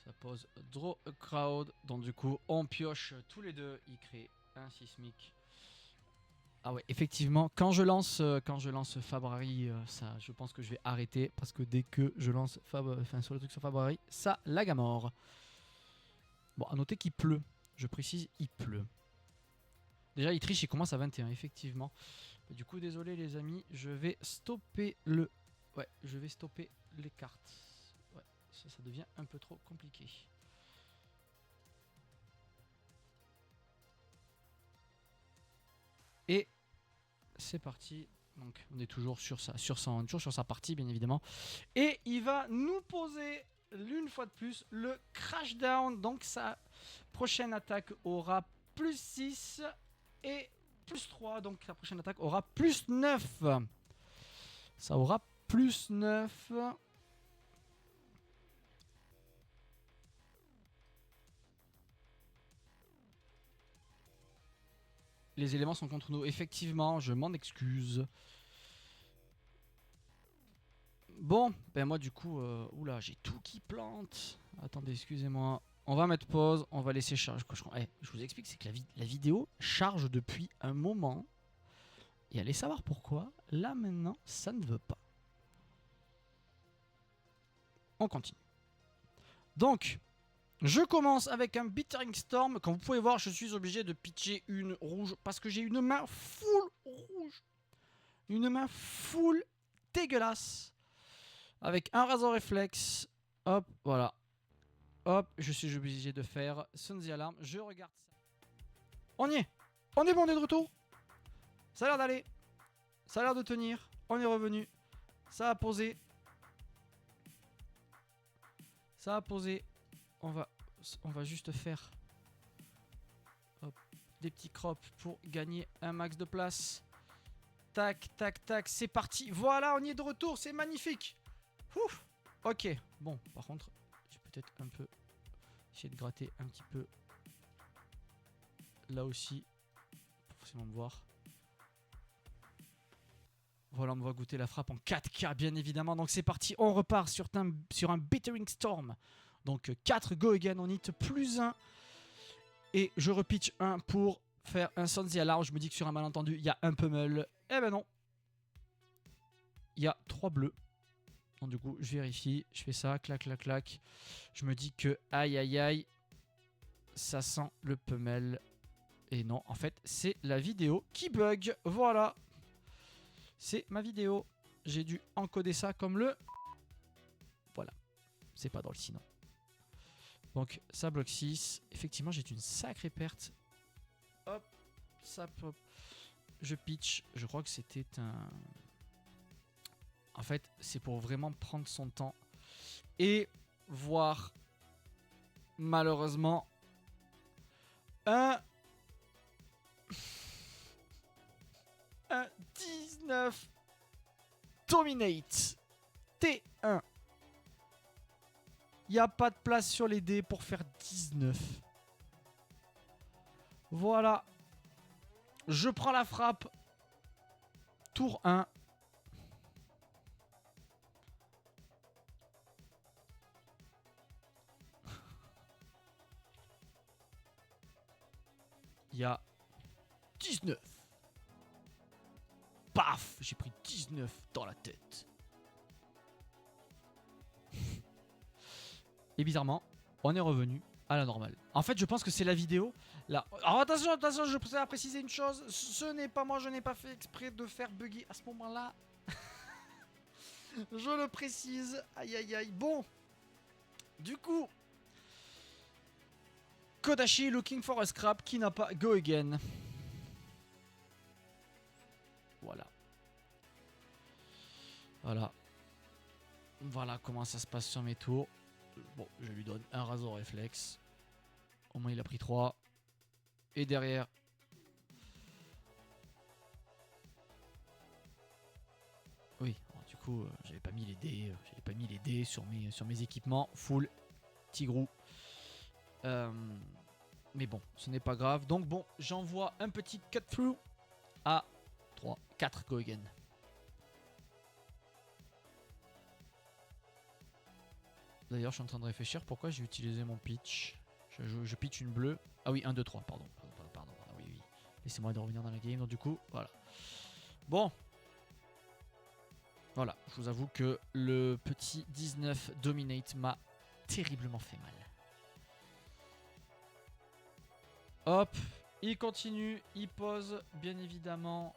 Ça pose Draw a Crowd. Donc du coup, on pioche tous les deux. Il crée un sismique. Ah ouais, effectivement, quand je lance Fabrari, ça, je pense que je vais arrêter parce que dès que je lance sur le truc sur Fabrari, ça lag à mort. Bon, à noter qu'il pleut. Je précise, il pleut. Déjà, il triche, il commence à 21, effectivement. Du coup, désolé les amis, je vais stopper le... Ouais, je vais stopper les cartes. Ouais, ça devient un peu trop compliqué. Et c'est parti. Donc, on est toujours sur sa partie, bien évidemment. Et il va nous poser, une fois de plus, le crash down. Donc, sa prochaine attaque aura plus 6 et plus 3. Donc, la prochaine attaque aura plus 9. Ça aura plus 9. Les éléments sont contre nous. Effectivement, je m'en excuse. Bon, ben moi du coup, oula, j'ai tout qui plante. Attendez, excusez-moi. On va mettre pause, on va laisser charger. Je vous explique, c'est que la vidéo charge depuis un moment. Et allez savoir pourquoi. Là maintenant, ça ne veut pas. On continue. Donc, je commence avec un Bittering Storm. Comme vous pouvez voir, je suis obligé de pitcher une rouge parce que j'ai une main full rouge. Une main full dégueulasse. Avec un Razor Reflex. Hop, voilà. Hop, je suis obligé de faire Sound the Alarm. Je regarde ça. On y est. On est bon, on est de retour. Ça a l'air d'aller. Ça a l'air de tenir. On est revenu. Ça a posé. Ça a posé. On va juste faire hop, des petits crops pour gagner un max de place. Tac, tac, tac. C'est parti. Voilà, on y est de retour. C'est magnifique. Ouf. Ok. Bon, par contre, j'ai peut-être un peu essayer de gratter un petit peu là aussi pour forcément me voir. Voilà, on va goûter la frappe en 4K bien évidemment. Donc c'est parti, on repart sur un Bittering Storm. Donc 4 go again, on hit plus 1. Et je repitch 1 pour faire un Sound the Alarm. Je me dis que sur un malentendu, il y a un pummel. Eh ben non. Il y a 3 bleus. Donc du coup, je vérifie, je fais ça, clac, clac, clac. Je me dis que aïe, aïe, aïe, ça sent le pummel. Et non, en fait, c'est la vidéo qui bug. Voilà. C'est ma vidéo. J'ai dû encoder ça comme le... Voilà. C'est pas drôle sinon. Donc, ça bloque 6. Effectivement, j'ai une sacrée perte. Hop. Ça pop. Je pitch. Je crois que c'était un... En fait, c'est pour vraiment prendre son temps. Et voir... Malheureusement... Un 19 Dominate T1. Il n'y a pas de place sur les dés pour faire 19. Voilà. Je prends la frappe. Tour 1. Il y a 19. Paf, j'ai pris 19 dans la tête. Et bizarrement, on est revenu à la normale. En fait, je pense que c'est la vidéo. Là. Alors attention, attention, je tiens à préciser une chose. Ce n'est pas moi, je n'ai pas fait exprès de faire bugger à ce moment-là. Je le précise. Aïe, aïe, aïe. Bon. Du coup, Kodashi looking for a scrap qui n'a pas go again. Voilà. Voilà. Voilà comment ça se passe sur mes tours. Bon, je lui donne un rasoir réflexe. Au moins il a pris 3. Et derrière. Oui, alors, du coup, j'avais pas mis les dés. J'avais pas mis les dés sur mes équipements. Full Tigrou. Mais bon, ce n'est pas grave. Donc bon, j'envoie un petit cut-through à 3, 4 go again. D'ailleurs, je suis en train de réfléchir pourquoi j'ai utilisé mon pitch. Je pitch une bleue. Ah oui, 1, 2, 3, pardon. Pardon. Ah oui, oui. Laissez-moi de revenir dans la game. Donc du coup, voilà. Bon. Voilà, je vous avoue que le petit 19 Dominate m'a terriblement fait mal. Hop, il continue, il pose, bien évidemment.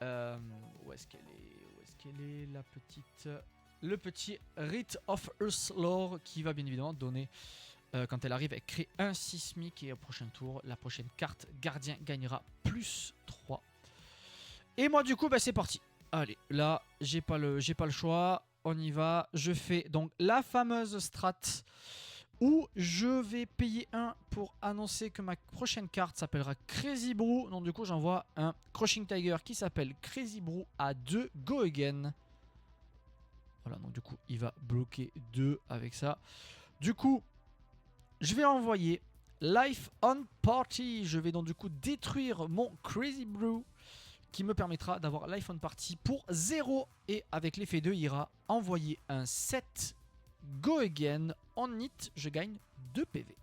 Où est-ce qu'elle est? Où est-ce qu'elle est, la petite... Le petit Rite of Earthlore qui va bien évidemment donner, quand elle arrive, elle crée un sismique et au prochain tour, la prochaine carte gardien gagnera plus 3. Et moi du coup, bah, c'est parti. Allez, là, j'ai pas le choix. On y va. Je fais donc la fameuse strat où je vais payer 1 pour annoncer que ma prochaine carte s'appellera Crazy Brew. Donc du coup, j'envoie un Crushing Tiger qui s'appelle Crazy Brew à 2 go again. Voilà, donc du coup, il va bloquer 2 avec ça. Du coup, je vais envoyer Life on Party. Je vais donc du coup détruire mon Crazy Brew qui me permettra d'avoir Life on Party pour 0. Et avec l'effet 2, il ira envoyer un 7 go again. En hit, je gagne 2 PV.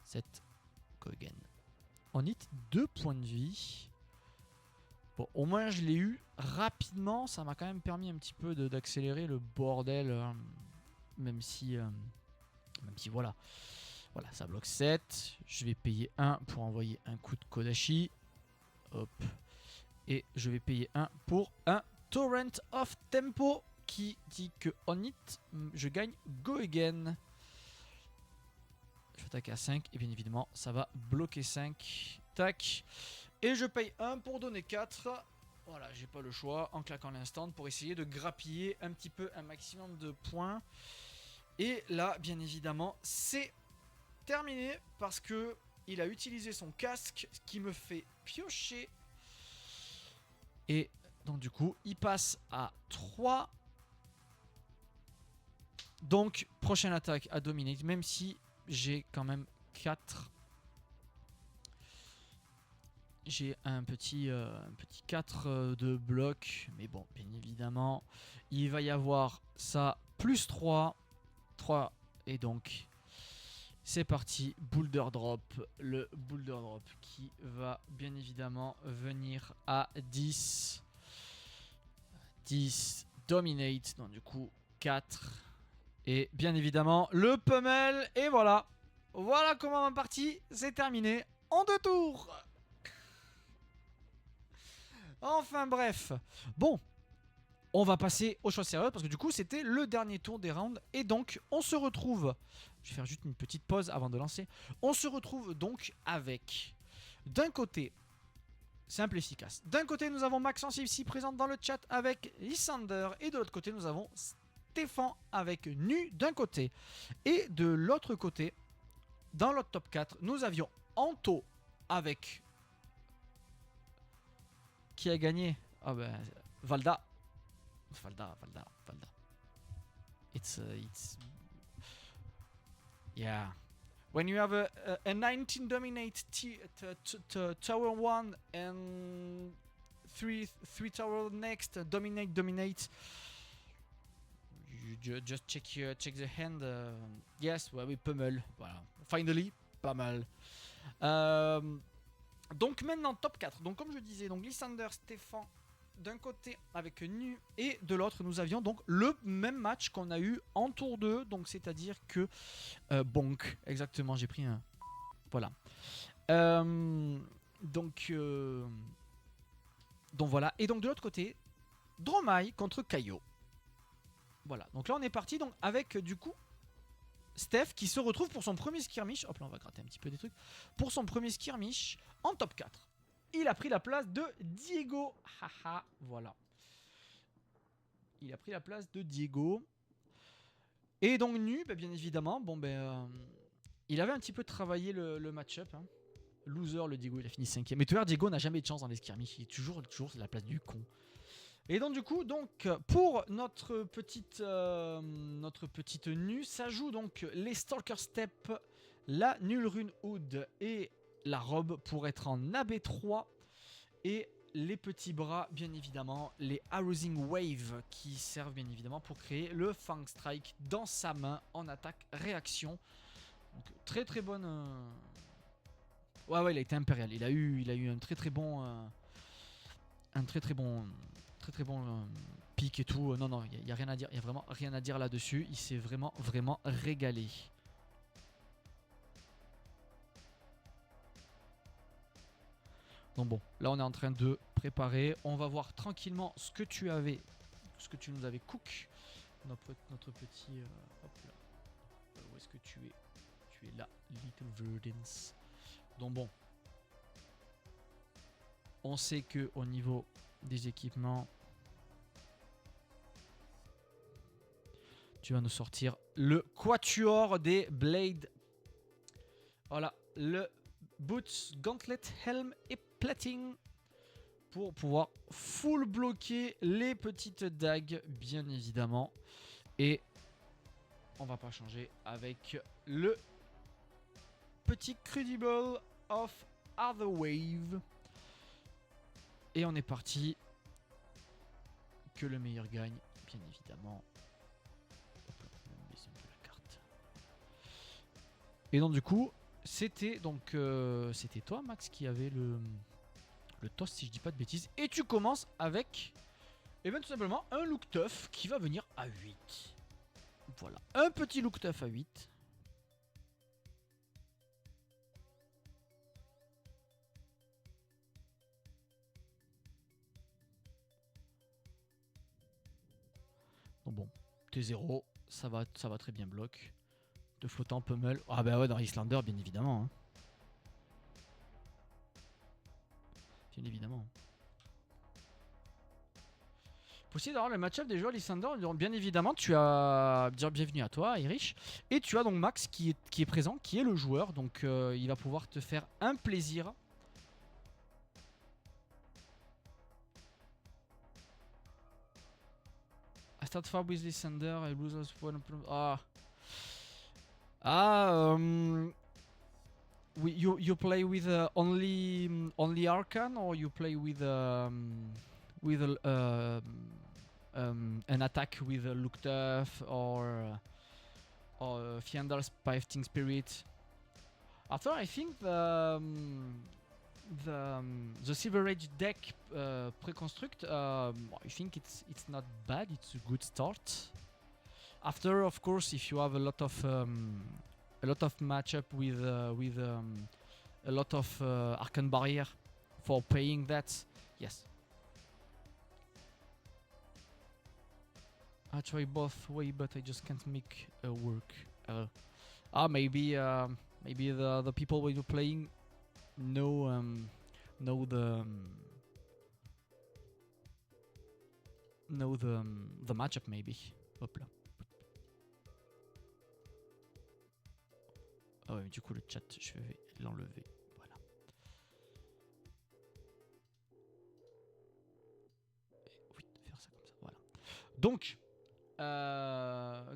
7 go again. En hit, 2 points de vie. Bon, au moins je l'ai eu rapidement. Ça m'a quand même permis un petit peu d'accélérer le bordel. Même si voilà. Voilà, ça bloque 7. Je vais payer 1 pour envoyer un coup de Kodashi. Hop. Et je vais payer 1 pour un Torrent of Tempo qui dit que on hit, je gagne go again. Je vais attaquer à 5 et bien évidemment, ça va bloquer 5. Tac. Et je paye 1 pour donner 4. Voilà, j'ai pas le choix en claquant l'instant pour essayer de grappiller un petit peu un maximum de points. Et là, bien évidemment, c'est terminé parce que il a utilisé son casque, ce qui me fait piocher. Et donc du coup, il passe à 3. Donc, prochaine attaque à Dominate, même si j'ai quand même 4. J'ai un petit 4 de bloc. Mais bon, bien évidemment, il va y avoir ça plus 3. 3. Et donc, c'est parti. Boulder Drop. Le Boulder Drop qui va bien évidemment venir à 10. 10. Dominate. Donc du coup, 4. Et bien évidemment, le pummel. Et voilà. Voilà comment ma partie s'est terminée en 2 tours. Enfin bref. Bon. On va passer aux choses sérieuses parce que du coup, c'était le dernier tour des rounds. Et donc, on se retrouve... Je vais faire juste une petite pause avant de lancer. On se retrouve donc avec... D'un côté... Simple et efficace. D'un côté, nous avons Maxence ici présente dans le chat avec Lysander. Et de l'autre côté, nous avons... Stéphane avec Nu d'un côté. Et de l'autre côté, dans l'autre top 4, nous avions Anto avec... Qui a gagné? Ah ben, Valda. Valda. It's... Yeah. When you have a 19 dominate tower 1 and three tower next. Dominate. Just check the hand. Yes, ouais, oui, pummel. Voilà. Finally, pas mal. Donc maintenant top 4. Donc comme je disais, donc Lysandre, Stéphane d'un côté avec Nu, et de l'autre nous avions donc le même match qu'on a eu en tour 2. Donc c'est-à-dire que bonk, exactement, j'ai pris un. Voilà. Donc voilà. Et donc de l'autre côté, Dromai contre Kaio. Voilà. Donc là on est parti donc avec du coup Steph qui se retrouve pour son premier skirmish. Hop là, on va gratter un petit peu des trucs. Pour son premier skirmish en top 4. Il a pris la place de Diego. Haha, voilà. Il a pris la place de Diego. Et donc Nu, bah, bien évidemment, bon il avait un petit peu travaillé le match-up. Hein. Loser, le Diego, il a fini 5ème. Mais tu vois, Diego n'a jamais de chance dans les skirmish. Il est toujours la place du con. Et donc du coup, pour notre petite Nu, ça joue donc les Stalker Step, la Null Rune Hood et la robe pour être en AB3, et les petits bras, bien évidemment, les Arousing Wave qui servent bien évidemment pour créer le Fang Strike dans sa main en attaque-réaction. Donc très très bonne. Ouais, il a été impérial. Il a eu un très bon pic et tout. Non, il y a rien à dire. Il y a vraiment rien à dire là-dessus. Il s'est vraiment régalé. Donc bon, là on est en train de préparer. On va voir tranquillement ce que tu nous avais cook. Notre petit. Hop là. Où est-ce que tu es? Tu es là, Little Verdance. Donc bon. On sait que au niveau des équipements, tu vas nous sortir le quatuor des Blade. Voilà, le Boots, Gauntlet, Helm et Plating pour pouvoir full bloquer les petites dagues, bien évidemment. Et on va pas changer avec le petit Credible of Other Wave. Et on est parti. Que le meilleur gagne, bien évidemment. Hop là, on va baisser un peu la carte. Et donc du coup, c'était toi Max qui avait le toss si je dis pas de bêtises. Et tu commences avec tout simplement un look tough qui va venir à 8. Voilà, un petit look tough à 8. Donc bon, T0, ça va très bien bloc. De flottant pummel. Ah bah ouais, dans Islander, bien évidemment. Hein. Bien évidemment. Possible d'avoir le match-up des joueurs Islander. Bien évidemment, tu as dire bienvenue à toi, Irish. Et tu as donc Max qui est présent, qui est le joueur. Donc il va pouvoir te faire un plaisir. I start far with Lysander, I lose us one. You play with only Arcan, or you play with an attack with a Look Tough or Fiandar's Fighting Spirit. After I think the Silver Age deck pre-construct, I think it's not bad. It's a good start. After, of course, if you have a lot of matchup with a lot of Arcane Barrier for paying that, yes. I try both way, but I just can't make work. Maybe the people when you're playing know the matchup maybe. Hop là. Ah ouais, du coup le chat, je vais l'enlever. Voilà. Et oui, faire ça comme ça. Voilà. Donc,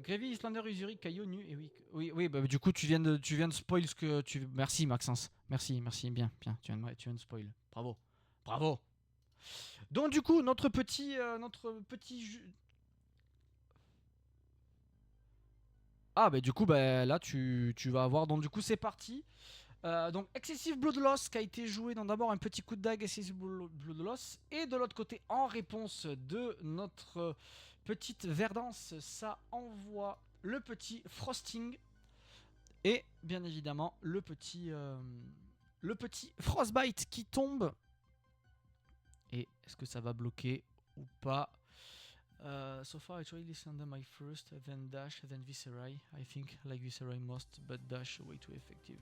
Gravy, Islander, Usuri, Kaio, Nu. Et oui, bah, du coup tu viens de spoil ce que tu. Merci Maxence. Merci, bien. Tu viens de spoil. Bravo. Donc du coup, notre petit ah bah du coup bah là tu vas avoir, donc du coup c'est parti. Donc Excessive Bloodloss qui a été joué dans d'abord un petit coup de dague Excessive Bloodloss, et de l'autre côté en réponse de notre petite Verdance, ça envoie le petit Frosting et bien évidemment le petit Frostbite qui tombe. Et est-ce que ça va bloquer ou pas? So far I tried listening to my first, then Dash, then Viserai. I think like Viserai most, but Dash way too effective.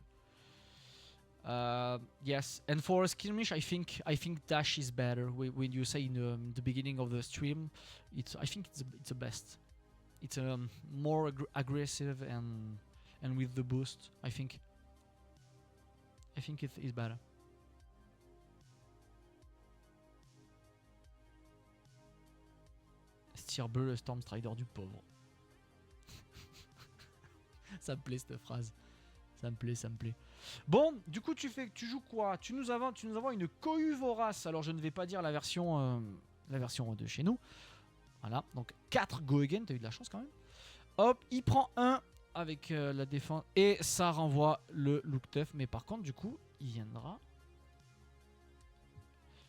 Yes, and for skirmish, I think Dash is better. When you say in the beginning of the stream, I think it's the best. It's more aggressive and with the boost. I think it is better. Steerbleu, le Stormstrider du pauvre. Ça me plaît cette phrase. Ça me plaît. Bon, du coup, tu joues quoi? Tu nous avons une cohue vorace. Alors, je ne vais pas dire la version de chez nous. Voilà, donc 4 go again, t'as eu de la chance quand même. Hop, il prend 1 avec la défense. Et ça renvoie le look tough. Mais par contre, du coup, il viendra.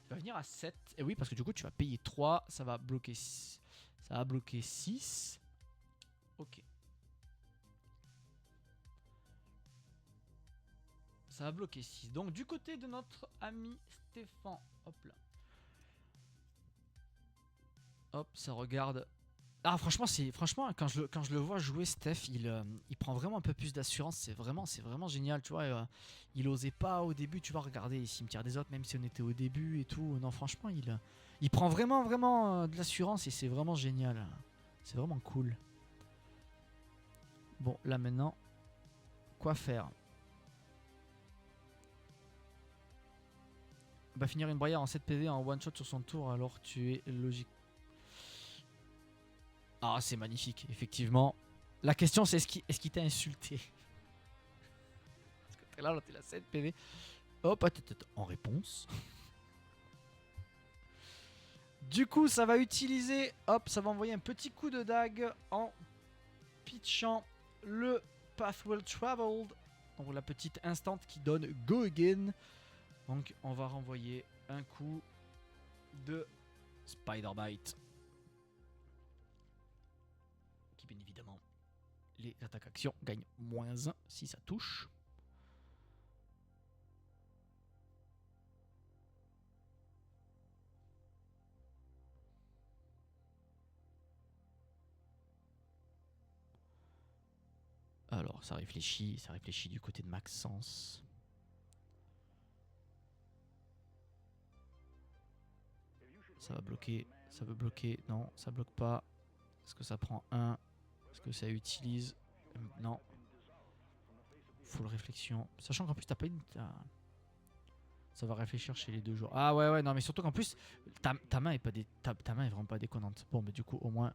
Il va venir à 7. Et oui, parce que du coup, tu vas payer 3. Ça va bloquer 6. Ça va bloquer 6. Ok. Ça va bloquer 6. Donc du côté de notre ami Stéphane. Hop là. Hop, ça regarde. Ah franchement, quand je le vois jouer, Steph, il prend vraiment un peu plus d'assurance. C'est vraiment génial, tu vois. Il osait pas au début, tu vois, regarder les cimetières des autres, même si on était au début et tout. Non, franchement, il prend vraiment de l'assurance et c'est vraiment génial. C'est vraiment cool. Bon, là maintenant, quoi faire? Bah finir une braillard en 7 PV en one shot sur son tour, alors tu es logique. Ah, c'est magnifique, effectivement. La question, c'est est-ce qu'il t'a insulté? Parce que t'es là, t'es la 7 PV. Hop, en réponse. Du coup, ça va utiliser. Hop, ça va envoyer un petit coup de dague en pitchant le Path Well Traveled. Donc la petite instant qui donne Go Again. Donc on va renvoyer un coup de Spider Bite. Qui bien évidemment, les attaques actions gagnent -1 si ça touche. Alors ça réfléchit du côté de Maxence. Ça va bloquer, ça veut bloquer, non, ça bloque pas. Est-ce que ça prend 1? Est-ce que ça utilise? Non. Full réflexion. Sachant qu'en plus t'as pas une... Ça va réfléchir chez les deux joueurs. Ah ouais, non mais surtout qu'en plus ta main est pas ta main est vraiment pas déconnante. Bon mais du coup au moins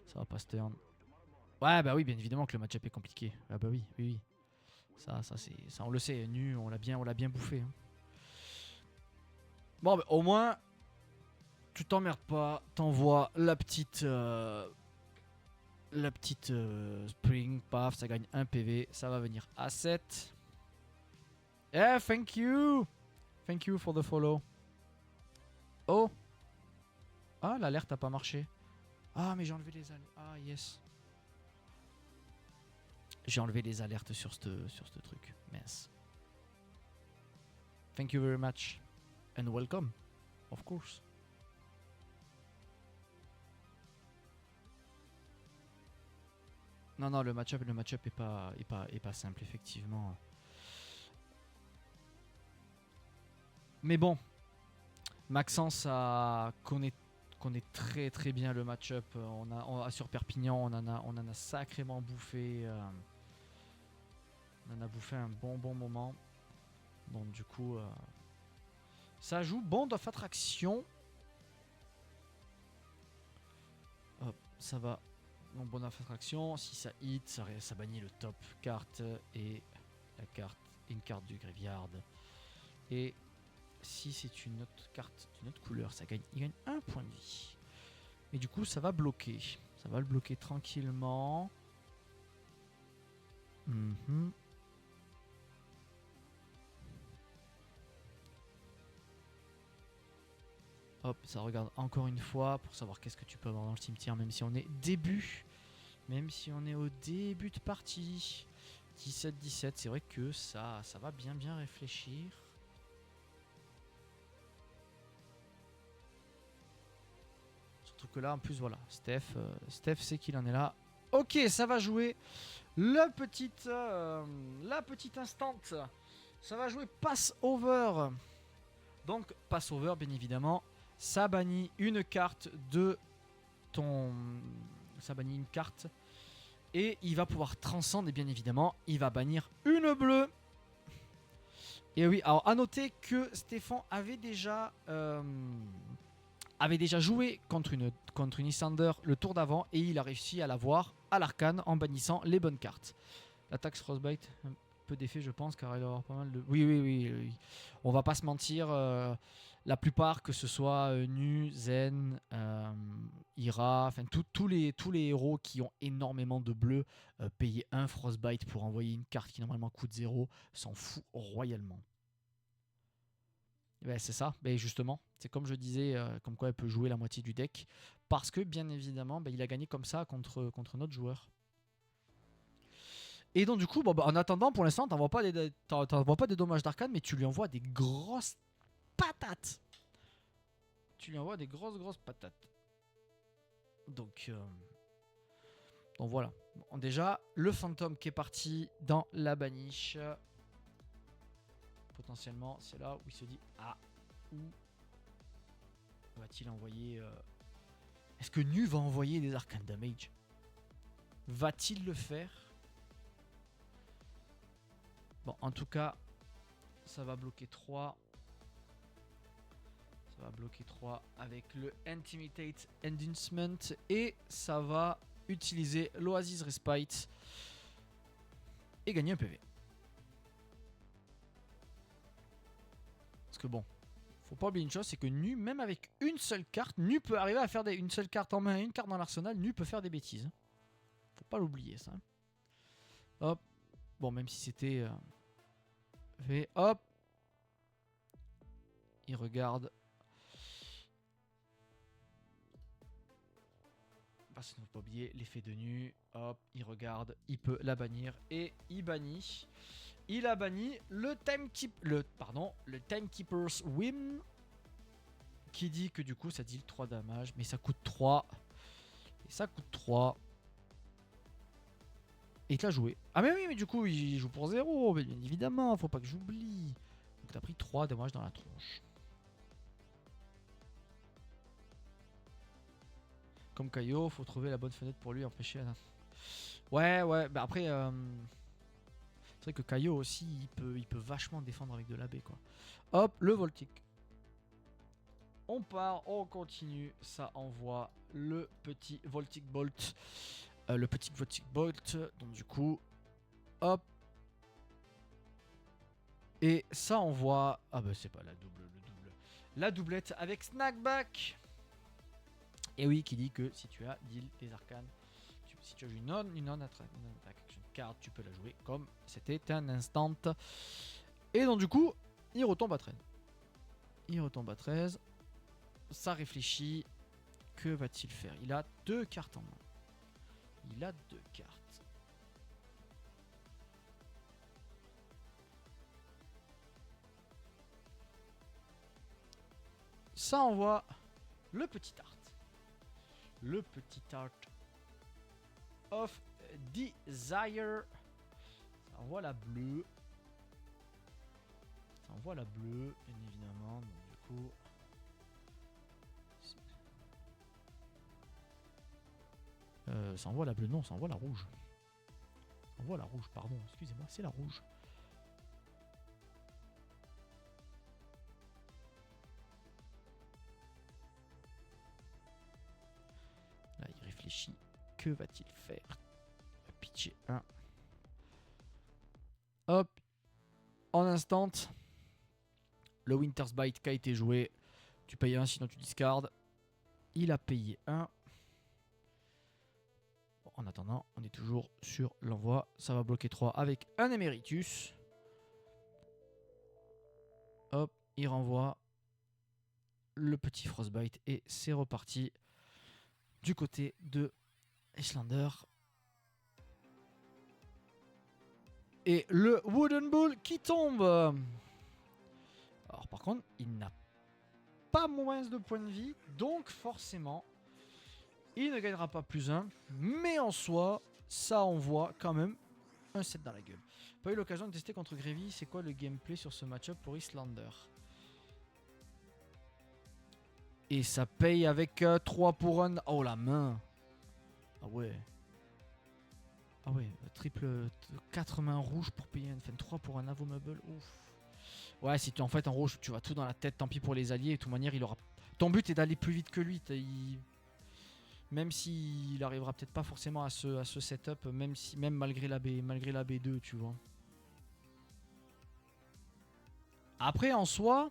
ça va pas se turn. Ouais bah oui bien évidemment que le match-up est compliqué. Ah bah oui. Ça on le sait, nu, on l'a bien bouffé. Hein. Bon bah au moins tu t'emmerdes pas, t'envoies la petite spring, paf, ça gagne 1 PV, ça va venir à 7. Eh, thank you for the follow. Oh. Ah, l'alerte a pas marché. Ah, mais j'ai enlevé les alertes. Ah, yes. J'ai enlevé les alertes sur ce truc. Mince. Thank you very much. And welcome. Of course. Non, le match-up est pas simple, effectivement. Mais bon. Maxence connaît très bien le match-up. Sur Perpignan, on en a sacrément bouffé. On en a bouffé un bon moment. Donc du coup, ça joue. Bond of Attraction. Hop, ça va. Donc Bond of Attraction. Si ça hit, ça bannit le top carte et la carte, une carte du graveyard. Et si c'est une autre carte d'une autre couleur, il gagne 1 point de vie. Et du coup, ça va bloquer. Ça va le bloquer tranquillement. Hop, ça regarde encore une fois pour savoir qu'est-ce que tu peux avoir dans le cimetière, même si on est début. Même si on est au début de partie. 17-17, c'est vrai que ça va bien réfléchir. Surtout que là, en plus, voilà, Steph sait qu'il en est là. Ok, ça va jouer la petite instant. Ça va jouer pass over. Donc, pass over, bien évidemment. Ça bannit une carte de ton... Ça bannit une carte. Et il va pouvoir transcender, bien évidemment. Il va bannir une bleue. Et oui, alors à noter que Stéphane avait déjà joué contre une Issander le tour d'avant. Et il a réussi à l'avoir à l'arcane en bannissant les bonnes cartes. L'attaque Frostbite, un peu d'effet je pense, car il va avoir pas mal de... Oui. On va pas se mentir, la plupart, que ce soit Nu, Zen, Ira, enfin tous les héros qui ont énormément de bleu, payer un Frostbite pour envoyer une carte qui normalement coûte 0, s'en fout royalement. Ben, c'est ça, ben, justement, c'est comme je disais, comme quoi elle peut jouer la moitié du deck, parce que bien évidemment, ben, il a gagné comme ça contre notre joueur. Et donc du coup, bon, bah, en attendant, pour l'instant, t'envoies pas des dommages d'arcane, mais tu lui envoies des grosses patates. Tu lui envoies des grosses patates. Donc voilà. Bon, déjà, le fantôme qui est parti dans la baniche. Potentiellement, c'est là où il se dit, ah, où va-t-il envoyer Est-ce que Nu va envoyer des arcane damage? Va-t-il le faire? Bon, en tout cas, ça va bloquer 3. Ça va bloquer 3 avec le Intimidate Inducement. Et ça va utiliser l'Oasis Respite. Et gagner un PV. Parce que bon, faut pas oublier une chose, c'est que Nu, même avec une seule carte, Nu peut arriver à faire une seule carte en main et une carte dans l'arsenal. Nu peut faire des bêtises. Faut pas l'oublier ça. Hop. Bon, même si c'était... fait, hop. Il regarde. Parce qu'il ne faut pas oublier l'effet de Nu. Hop, il regarde. Il peut la bannir. Et il bannit. Il a banni le Timekeeper's Whim. Qui dit que du coup ça deal 3 damage. Mais ça coûte 3. Et ça coûte 3. Et il te l'a joué. Ah mais oui, mais du coup il joue pour 0. Mais bien évidemment, faut pas que j'oublie. Donc t'as pris 3 dommages dans la tronche. Comme Kaio, faut trouver la bonne fenêtre pour lui empêcher. Ouais, bah après... c'est vrai que Kaio aussi, il peut vachement défendre avec de l'AB quoi. Hop, le Voltic. On part, on continue. Ça envoie le petit Voltic Bolt. Donc du coup, hop. Et ça envoie... Ah bah c'est pas la double. La doublette avec Snackback. Et oui, qui dit que si tu as deal des arcanes, si tu as une non-attaque carte, tu peux la jouer comme c'était un instant. Et donc du coup, il retombe à 13. Ça réfléchit. Que va-t-il faire? Il a 2 cartes en main. Ça envoie le petit art. Le petit art of Desire. Ça envoie la bleue. Bien évidemment. Donc, du coup... ça envoie la bleue, non, ça envoie la rouge. Ça envoie la rouge, pardon, excusez-moi, c'est la rouge. Là, il réfléchit. Que va-t-il faire? Il va pitcher 1. Hop. En instant, Le Winter's Bite qui a été joué. Tu payes 1, sinon tu discardes. Il a payé 1. Bon, en attendant, on est toujours sur l'envoi. Ça va bloquer 3 avec un Emeritus. Hop, il renvoie le petit Frostbite et c'est reparti du côté de Iyslander. Et le Wooden Bull qui tombe. Alors par contre, il n'a pas moins de points de vie, donc forcément, il ne gagnera pas plus 1. Mais en soi, ça envoie quand même un 7 dans la gueule. Pas eu l'occasion de tester contre Greavy. C'est quoi le gameplay sur ce match-up pour Iyslander? Et ça paye avec 3 pour 1. Oh la main. Ah ouais. Ah ouais, triple 4 mains rouges pour payer enfin 3 pour un Avomable. Ouf. Ouais, si tu en fait en rouge, tu vas tout dans la tête, tant pis pour les alliés. De toute manière, il aura. Ton but est d'aller plus vite que lui. Même s'il arrivera peut-être pas forcément à ce setup, même malgré la B2, tu vois. Après, en soi,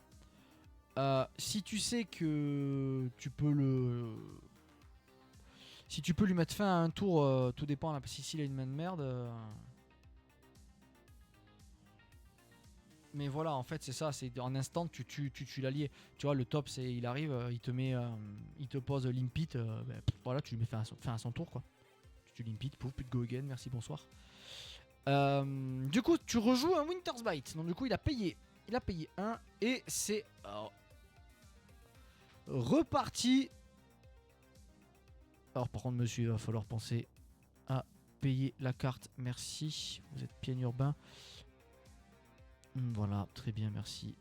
si tu sais que tu peux le. Si tu peux lui mettre fin à un tour, tout dépend là, s'il a une main de merde. Mais voilà, en fait, c'est ça, c'est en instant tu tues l'allié. Tu vois, le top, c'est il arrive, il te pose limpit, voilà, tu lui mets fin à son tour, quoi. Tu limpit, pouf, plus de go again, merci, bonsoir. Du coup, tu rejoues un Winter's Bite. Donc, du coup, il a payé 1 et c'est reparti. Alors, par contre, monsieur, il va falloir penser à payer la carte. Merci, vous êtes bien urbain. Voilà, très bien, merci.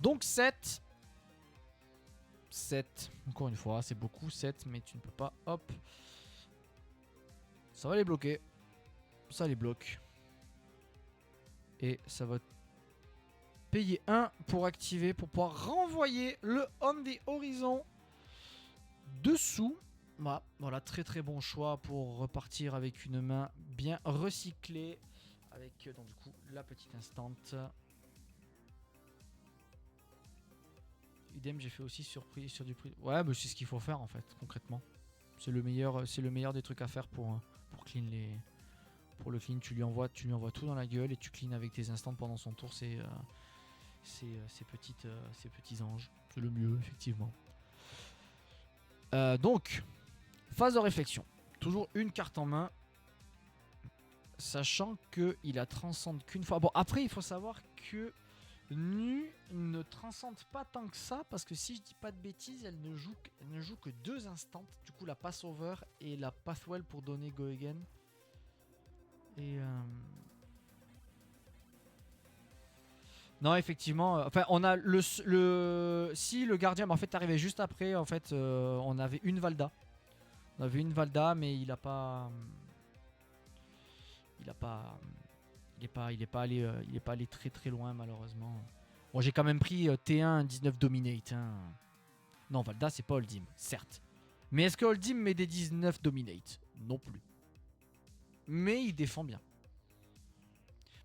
Donc 7. 7. Encore une fois, c'est beaucoup, 7, mais tu ne peux pas. Hop. Ça va les bloquer. Ça les bloque. Et ça va payer 1 pour activer, pour pouvoir renvoyer le On the Horizon dessous. Voilà, très très bon choix pour repartir avec une main bien recyclée. Avec donc du coup la petite instant. Idem, j'ai fait aussi sur du prix. Ouais, bah, c'est ce qu'il faut faire en fait, concrètement. C'est le meilleur des trucs à faire pour clean les. Pour le clean, tu lui envoies tout dans la gueule et tu clean avec tes instants pendant son tour. C'est ces petits anges. C'est le mieux, effectivement. Donc, phase de réflexion. Toujours une carte en main. Sachant qu'il a transcende qu'une fois. Bon, après, il faut savoir que Nu ne transcende pas tant que ça. Parce que si je dis pas de bêtises, elle ne joue que 2 instants. Du coup, la Passover et la Pathwell pour donner Go Again. Et non, effectivement. Enfin, on a si le gardien, mais en fait, arrivé juste après. En fait, on avait une Valda. Mais il est pas allé très très loin, malheureusement. Bon, j'ai quand même pris T1 19 Dominate. Hein. Non, Valda, c'est pas Holdim, certes. Mais est-ce que Holdim met des 19 Dominate? Non plus. Mais il défend bien.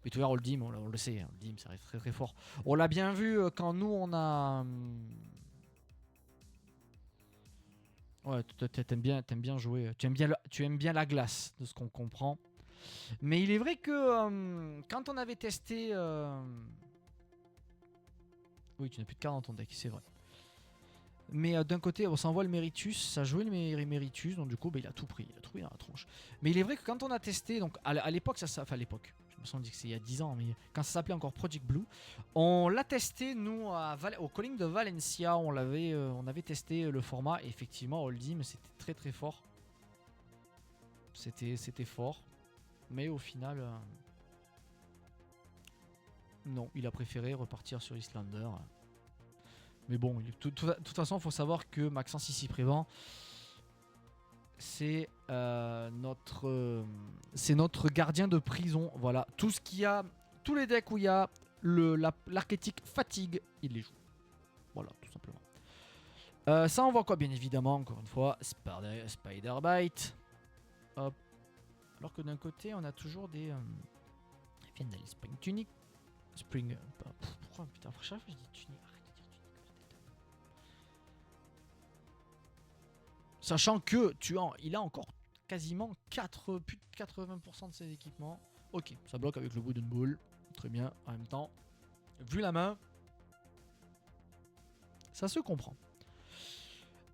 Mais tout à l'heure, Holdim, on le sait, Holdim, ça reste très très fort. On l'a bien vu quand nous, on a. Ouais, t'aimes bien jouer. Tu aimes bien la glace, de ce qu'on comprend. Mais il est vrai que quand on avait testé. Oui, tu n'as plus de cartes dans ton deck, c'est vrai. Mais d'un côté, on s'envoie le Meritus, ça jouait le Meritus, donc du coup, il a tout pris dans la tronche. Mais il est vrai que quand on a testé, donc à l'époque, enfin à l'époque, je me sens dit que c'est il y a 10 ans, mais quand ça s'appelait encore Project Blue, on l'a testé, nous, au calling de Valencia, on avait testé le format, et effectivement, Holdim, c'était très très fort. C'était fort, mais au final, non, il a préféré repartir sur Iyslander. Mais bon, de toute façon, il faut savoir que Maxence ici Prévent, c'est notre gardien de prison. Voilà, tous les decks où il y a l'archétype fatigue, il les joue. Voilà, tout simplement. Ça envoie quoi, bien évidemment, encore une fois, Spider Bite. Hop. Alors que d'un côté, on a toujours des Fiendalis Spring Tunic. Spring. Pourquoi putain, après chaque fois je dis tunique. Arrête de dire tunique. Sachant que il a encore quasiment plus de 80% de ses équipements. Ok, ça bloque avec le wooden ball. Très bien, en même temps. Vu la main, ça se comprend.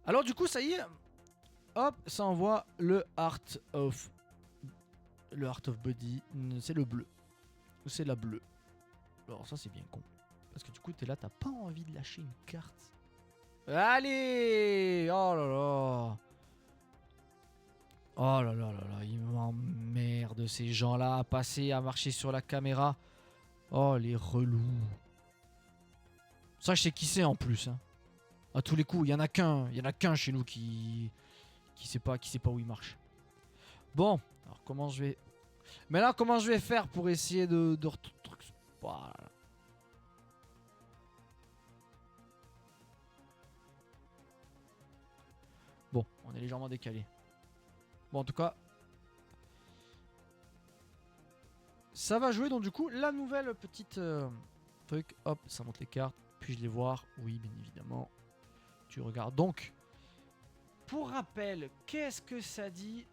Alors du coup, ça y est. Hop, ça envoie le Heart of Body. C'est le bleu. C'est la bleue. Alors ça c'est bien con. Parce que du coup t'es là, t'as pas envie de lâcher une carte. Allez. Oh là là. Oh là là là là. Ils m'emmerdent ces gens-là à passer, à marcher sur la caméra. Oh les relous. Ça je sais qui c'est en plus. Hein. À tous les coups, il y en a qu'un chez nous qui sait pas où il marche. Bon, alors comment je vais... Mais là comment je vais faire pour essayer de voilà. Bon, on est légèrement décalé. Bon, en tout cas, ça va jouer. Donc, du coup, la nouvelle petite truc. Hop, ça monte les cartes. Puis-je les voir? Oui, bien évidemment. Tu regardes. Donc, pour rappel, qu'est-ce que ça dit?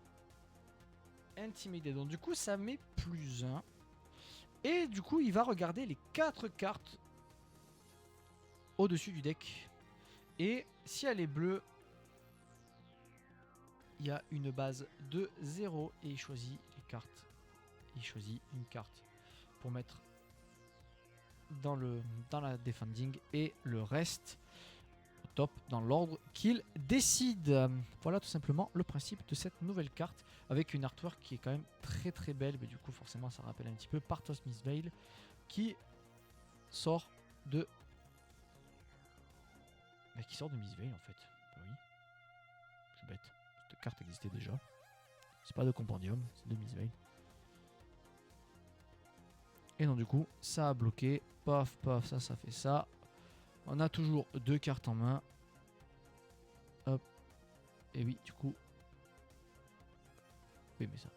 Intimidé. Donc, du coup, ça met +1. Et du coup, il va regarder les 4 cartes au-dessus du deck. Et si elle est bleue, il y a une base de 0 et il choisit les cartes. Il choisit une carte pour mettre dans la defending et le reste au top dans l'ordre qu'il décide. Voilà tout simplement le principe de cette nouvelle carte avec une artwork qui est quand même très très belle. Mais du coup forcément ça rappelle un petit peu Part of Mistveil qui sort de... qui sort de Mistveil en fait. Bah oui, c'est bête. Cette carte existait déjà. C'est pas de compendium, c'est de Mistveil. Et donc du coup, ça a bloqué. Paf, paf, ça fait ça. On a toujours 2 cartes en main. Hop. Et oui, du coup. Oui, mais ça.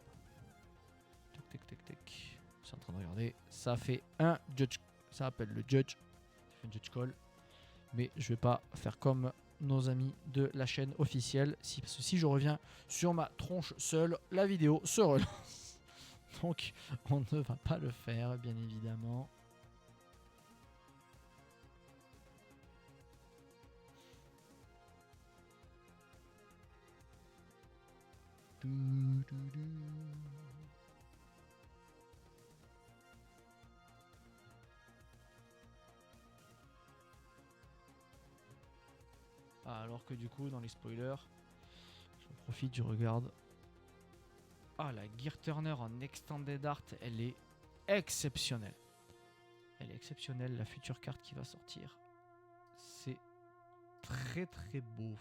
Tac, tac, tac, tac. Je suis en train de regarder. Ça fait un judge. Ça appelle le judge. Ça fait un judge call. Mais je vais pas faire comme nos amis de la chaîne officielle. Parce que si je reviens sur ma tronche seule, la vidéo se relance. Donc, on ne va pas le faire, bien évidemment. Ah, alors que du coup, dans les spoilers, j'en profite, je regarde. Ah, la Gear Turner en Extended Art, elle est exceptionnelle. Elle est exceptionnelle, la future carte qui va sortir. C'est très très beau.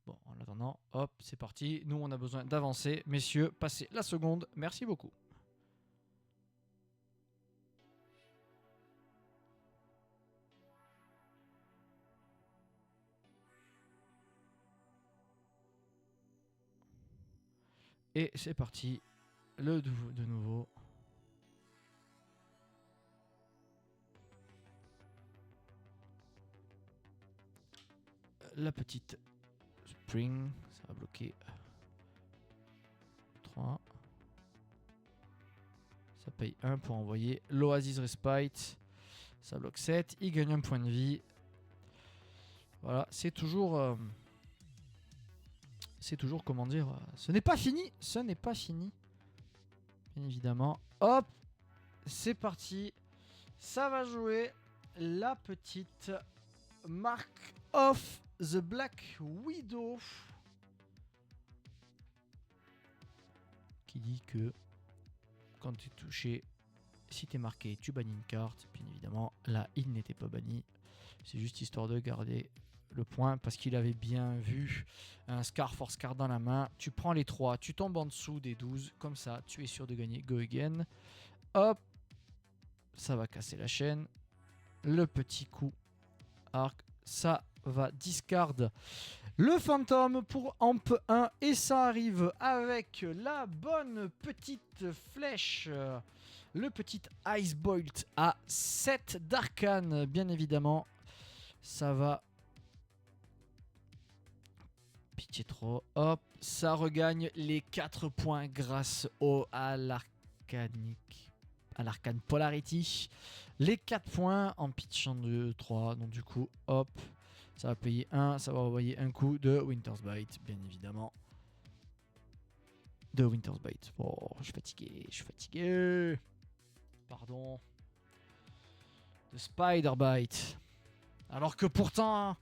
Bon, en attendant, hop, c'est parti. Nous, on a besoin d'avancer. Messieurs, passez la seconde. Merci beaucoup. Et c'est parti. De nouveau. La petite Spring. Ça va bloquer. 3. Ça paye 1 pour envoyer l'Oasis Respite. Ça bloque 7. Il gagne un point de vie. Voilà, c'est toujours... c'est toujours, comment dire... ce n'est pas fini. Ce n'est pas fini. Bien évidemment. Hop. C'est parti. Ça va jouer la petite Mark of the Black Widow. Qui dit que quand tu es touché, si tu es marqué, tu bannis une carte. Bien évidemment, là, il n'était pas banni. C'est juste histoire de garder le point parce qu'il avait bien vu un Scar Force Card dans la main. Tu prends les 3, tu tombes en dessous des 12. Comme ça, tu es sûr de gagner. Go again. Hop. Ça va casser la chaîne. Le petit coup arc, ça va discard le Phantom pour Amp 1. Et ça arrive avec la bonne petite flèche. Le petit Ice Bolt à 7 d'Arcane, bien évidemment. Ça va... Pitié trop. Hop, ça regagne les 4 points grâce à l'arcanique. À l'Arcane Polarity. Les 4 points en pitchant de 3. Donc du coup, hop, ça va payer 1. Ça va envoyer un coup de Winter's Bite, bien évidemment. De Winter's Bite. Oh, je suis fatigué. Pardon. De Spider Bite. Alors que pourtant,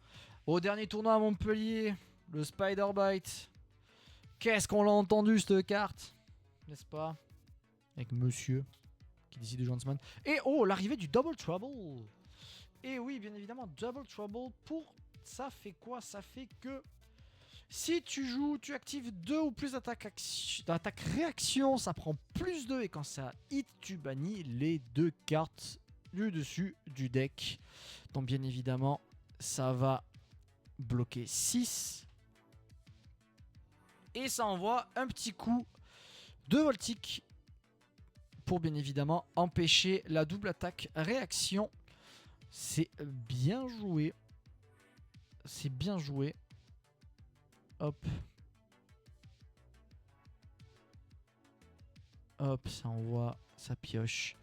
au dernier tournoi à Montpellier, le Spider Bite, qu'est-ce qu'on l'a entendu cette carte, n'est-ce pas? Avec monsieur qui décide de jouer Huntsman. Et oh, l'arrivée du Double Trouble. Et oui, bien évidemment, Double Trouble pour... Ça fait quoi? Ça fait que si tu joues, tu actives 2 ou plus d'attaques réaction, ça prend plus 2. Et quand ça hit, tu bannis les 2 cartes du dessus du deck. Donc bien évidemment, ça va bloquer 6. Et ça envoie un petit coup de Voltic pour bien évidemment empêcher la double attaque réaction. C'est bien joué. C'est bien joué. Hop. Hop, ça envoie, ça pioche.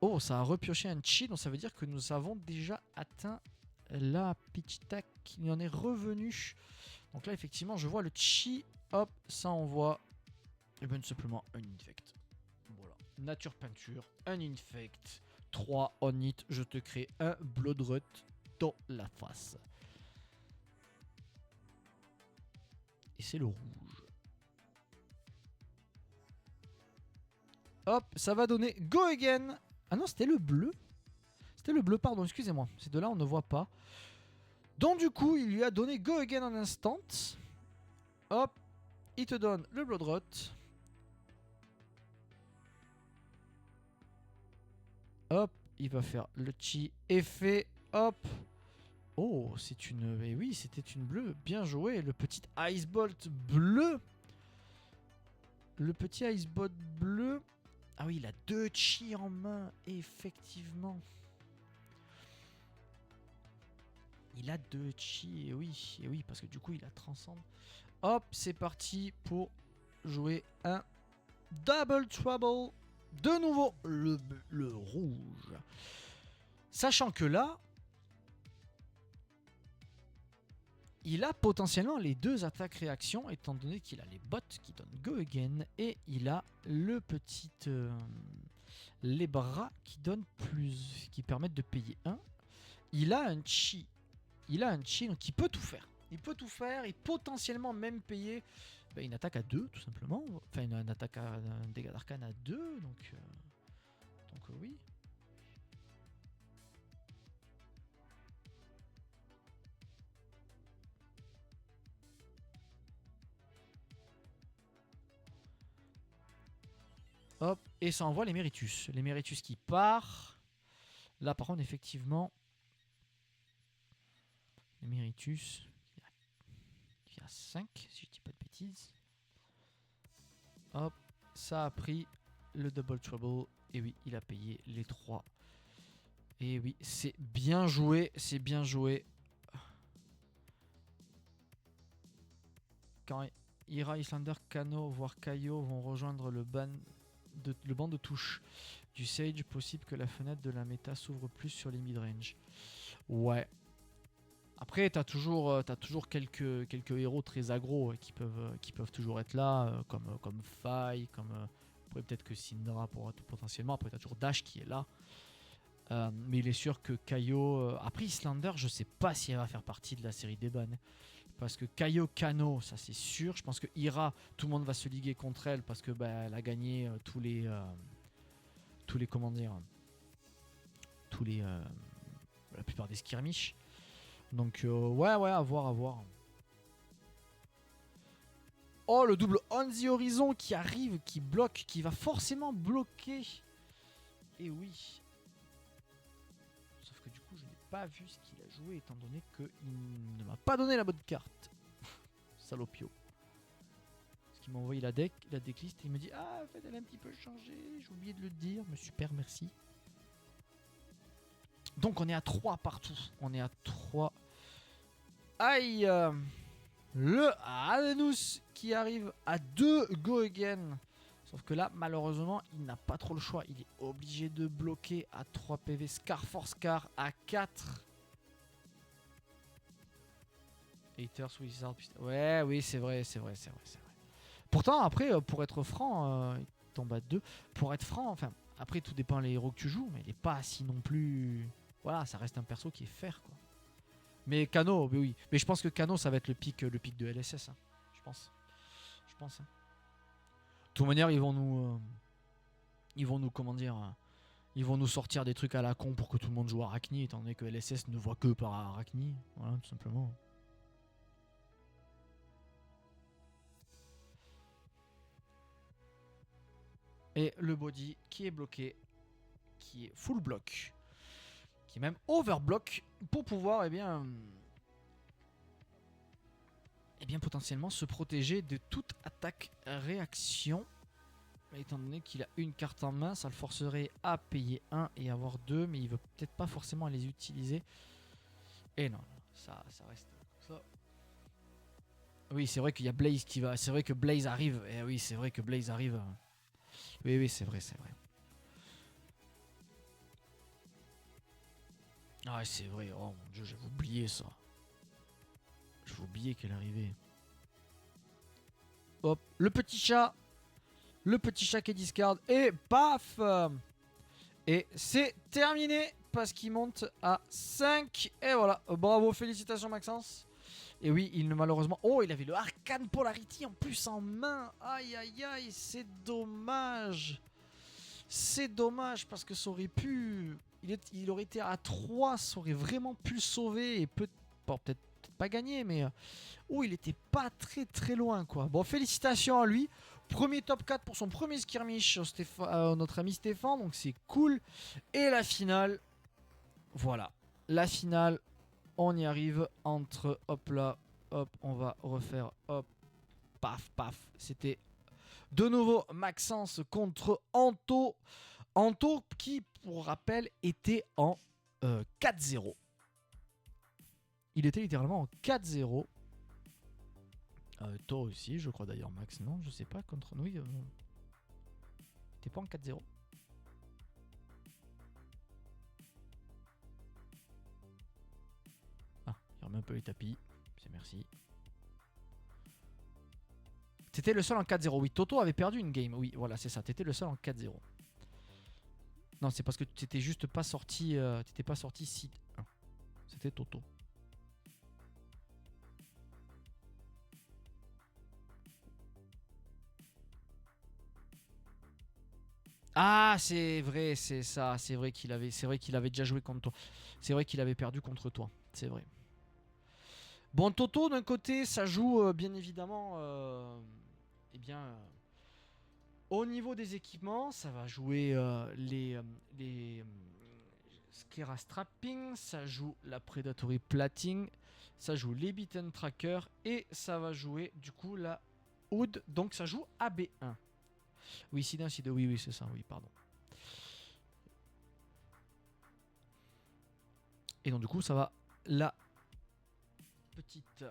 Oh, ça a repioché un chi, donc ça veut dire que nous avons déjà atteint la pitch tack. Il en est revenu. Donc là, effectivement, je vois le chi. Hop, ça envoie. Et bien, tout simplement, un infect. Voilà. Nature peinture, un infect. 3 on hit. Je te crée un Bloodrot dans la face. Et c'est le rouge. Hop, ça va donner Go Again. Ah non, c'était le bleu. C'était le bleu, pardon, excusez-moi. Ces deux-là, on ne voit pas. Donc du coup, il lui a donné Go Again en instant. Hop, il te donne le Bloodrot. Hop, il va faire le chi effet. Hop. Oh, c'est une... Eh oui, c'était une bleue. Bien joué. Le petit Ice Bolt bleu. Le petit Ice Bolt bleu. Ah oui, il a 2 chi en main. Effectivement. Il a 2 chi. Et oui, parce que du coup, il a transcende. Hop, c'est parti pour jouer un Double Trouble. De nouveau, le rouge. Sachant que là, il a potentiellement les 2 attaques réaction, étant donné qu'il a les bots qui donnent Go Again et il a le petit les bras qui donnent plus, qui permettent de payer 1. Il a un chi. Il a un chi, donc il peut tout faire. Il peut tout faire et potentiellement même payer une attaque à 2, tout simplement. Enfin, une attaque à un dégât d'arcane à 2, donc oui. Hop, et ça envoie l'Emeritus. L'Emeritus qui part. Là, par contre, effectivement, l'Emeritus, il y a 5, si je dis pas de bêtises. Hop, ça a pris le Double Trouble. Et oui, il a payé les 3. Et oui, c'est bien joué, c'est bien joué. Quand Ira, Islander, Kano, voire Kaio vont rejoindre le banc de touche du Sage, possible que la fenêtre de la méta s'ouvre plus sur les mid-range. Ouais. Après, t'as toujours quelques héros très aggro qui peuvent toujours être là, comme Faye, comme après peut-être que Syndra pourra potentiellement. Après, t'as toujours Dash qui est là. Mais il est sûr que Kaio... après, Islander, je sais pas si elle va faire partie de la série des bans. Parce que Kaio Kano, ça c'est sûr. Je pense que Ira, tout le monde va se liguer contre elle parce que elle a gagné tous les comment dire, la plupart des skirmish. Donc ouais, à voir. Oh, le double On the Horizon qui arrive, qui bloque, qui va forcément bloquer. Et oui. Sauf que du coup, je n'ai pas vu ce qu'il a joué étant donné qu'il ne m'a pas donné la bonne carte. Salopio. Parce qu'il m'a envoyé la decklist et il me dit ah en fait elle a un petit peu changé, j'ai oublié de le dire, mais super merci. Donc on est à 3 partout. On est à 3. Aïe le Adenous qui arrive à 2 go again. Sauf que là, malheureusement, il n'a pas trop le choix. Il est obligé de bloquer à 3 PV. Scar for Scar à 4. Haters, Wizard. Ouais, oui, c'est vrai. Pourtant, après, pour être franc, il tombe à 2. Pour être franc, enfin, après, tout dépend des héros que tu joues. Mais il n'est pas assis non plus. Voilà, ça reste un perso qui est fair, quoi. Mais Kano, oui. Mais je pense que Kano, ça va être le pic de LSS. Hein. Je pense. Hein. De toute manière, ils vont nous, comment dire, ils vont nous sortir des trucs à la con pour que tout le monde joue Arachni, étant donné que LSS ne voit que par Arachni. Voilà, tout simplement. Et le body qui est bloqué, qui est full block, qui est même overblock pour pouvoir, eh bien, potentiellement se protéger de toute attaque réaction. Étant donné qu'il a une carte en main, ça le forcerait à payer 1 et avoir 2, mais il veut peut-être pas forcément les utiliser. Et non, ça reste ça. Oui, c'est vrai qu'il y a Blaze qui va. C'est vrai que Blaze arrive. Et oui, c'est vrai que Blaze arrive. Oui, c'est vrai. Ah, c'est vrai. Oh mon dieu, j'avais oublié ça. J'avais oublié qu'elle arrivait. Hop, le petit chat. Le petit chat qui discard. Et paf! Et c'est terminé. Parce qu'il monte à 5. Et voilà. Bravo, félicitations Maxence. Et oui, il ne malheureusement... Oh, il avait le Arcane Polarity en plus en main. Aïe, c'est dommage. C'est dommage parce que ça aurait pu... Il aurait été à 3, ça aurait vraiment pu le sauver. Et peut-être pas gagner, mais... Oh, il était pas très loin, quoi. Bon, félicitations à lui. Premier top 4 pour son premier skirmish, notre ami Stéphane. Donc c'est cool. Et la finale... Voilà. La finale... On y arrive entre, hop là, hop, on va refaire, hop, paf. C'était de nouveau Maxence contre Anto. Anto qui, pour rappel, était en 4-0. Il était littéralement en 4-0. Toi aussi, je crois d'ailleurs, Max. Non, je sais pas, contre nous. T'es pas en 4-0. Il remet un peu les tapis. C'est merci. T'étais le seul en 4-0. Oui, Toto avait perdu une game. Oui, voilà, c'est ça. T'étais le seul en 4-0. Non, c'est parce que t'étais juste pas sorti. T'étais pas sorti si. C'était Toto. Ah, c'est vrai, c'est ça. C'est vrai qu'il avait déjà joué contre toi. C'est vrai qu'il avait perdu contre toi. C'est vrai. Bon, Toto, d'un côté, ça joue bien évidemment. Eh bien. Au niveau des équipements, ça va jouer les Skera Strapping, ça joue la Predatory Plating, ça joue les Beaten Tracker et ça va jouer du coup la Hood. Donc ça joue AB1. Oui, Sida, oui, c'est ça, oui, pardon. Et donc du coup, ça va la petite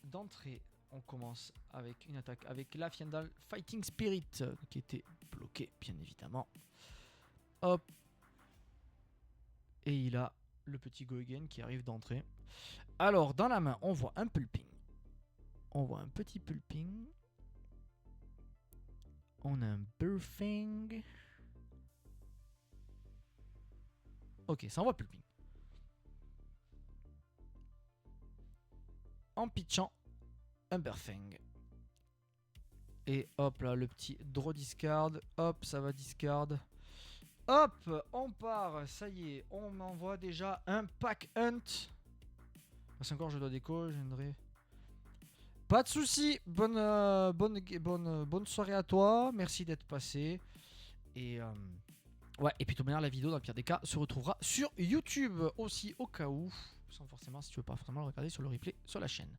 d'entrée. On commence avec une attaque avec la Fiendal Fighting Spirit qui était bloquée, bien évidemment. Hop. Et il a le petit Go Again qui arrive d'entrée. Alors, dans la main, on voit un Pulping. On voit un petit Pulping. On a un Burfing. Ok, ça envoie Pulping. En pitchant un Burfing. Et hop là, le petit draw discard. Hop, ça va discard. Hop, on part. Ça y est, on m'envoie déjà un pack hunt. Parce encore, je dois déco. Je viendrai. Pas de soucis. Bonne soirée à toi. Merci d'être passé. Et Ouais, et puis de toute manière, la vidéo, dans le pire des cas, se retrouvera sur YouTube aussi, au cas où. Sans forcément, si tu veux pas forcément le regarder sur le replay sur la chaîne.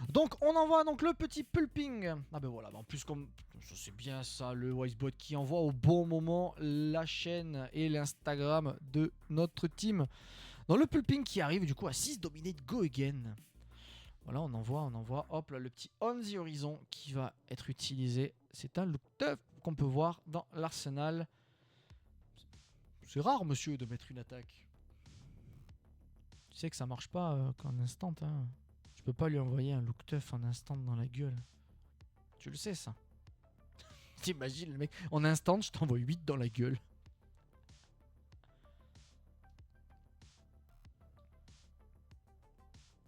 Donc, on envoie donc le petit pulping. Ah ben voilà, en plus, comme c'est bien ça, le Wisebot qui envoie au bon moment la chaîne et l'Instagram de notre team. Dans le pulping qui arrive du coup à 6 dominate go again. Voilà, on envoie. Hop là, le petit on the horizon qui va être utilisé. C'est un look tough qu'on peut voir dans l'arsenal. C'est rare, monsieur, de mettre une attaque. Tu sais que ça marche pas qu'en instant. Hein. Tu peux pas lui envoyer un look tough en instant dans la gueule. Tu le sais, ça. T'imagines, le mec, en instant, je t'envoie 8 dans la gueule.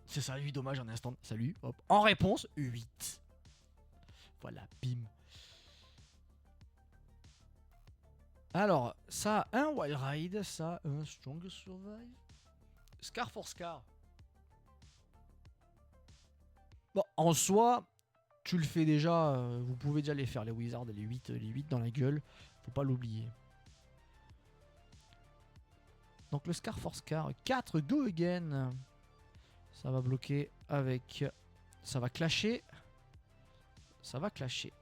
C'est ça, 8 dommages en instant. Salut, hop. En réponse, 8. Voilà, bim. Alors, ça a un Wild Ride, ça a un Strong Survive. Scar for Scar. Bon, en soi, tu le fais déjà. Vous pouvez déjà les faire, les Wizards, les 8 dans la gueule. Faut pas l'oublier. Donc le Scar for Scar. 4 Go Again. Ça va bloquer avec... Ça va clasher. Ça va clasher.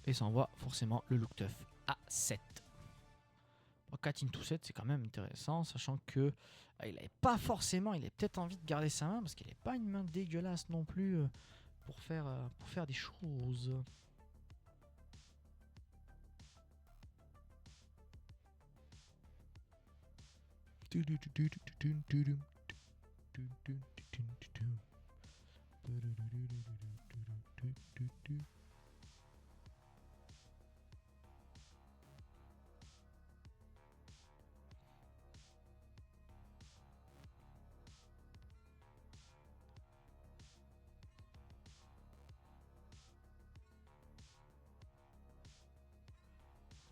Et ça envoie forcément le look tough à 7. 4 into 7, c'est quand même intéressant, sachant que il avait pas forcément, il a peut-être envie de garder sa main, parce qu'il n'est pas une main dégueulasse non plus pour faire des choses.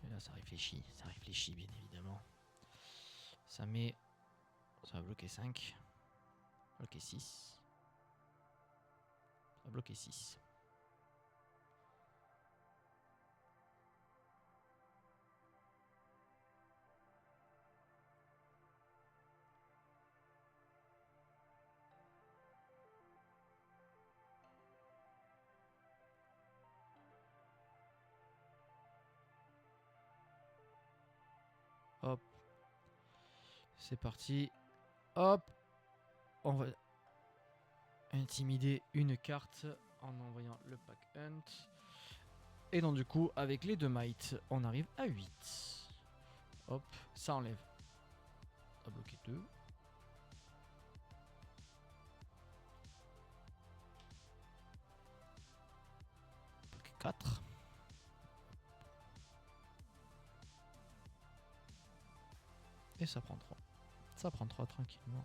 Et là, ça réfléchit bien évidemment. Ça met... Ça va bloquer 5. Bloquer 6. Ça va bloquer 6. Hop. C'est parti. Hop. On va intimider une carte en envoyant le pack hunt. Et donc du coup, avec les 2 mites, on arrive à 8. Hop, ça enlève. On va bloquer 2. Bloquer 4. Et ça prend 3. Ça prend 3 tranquillement.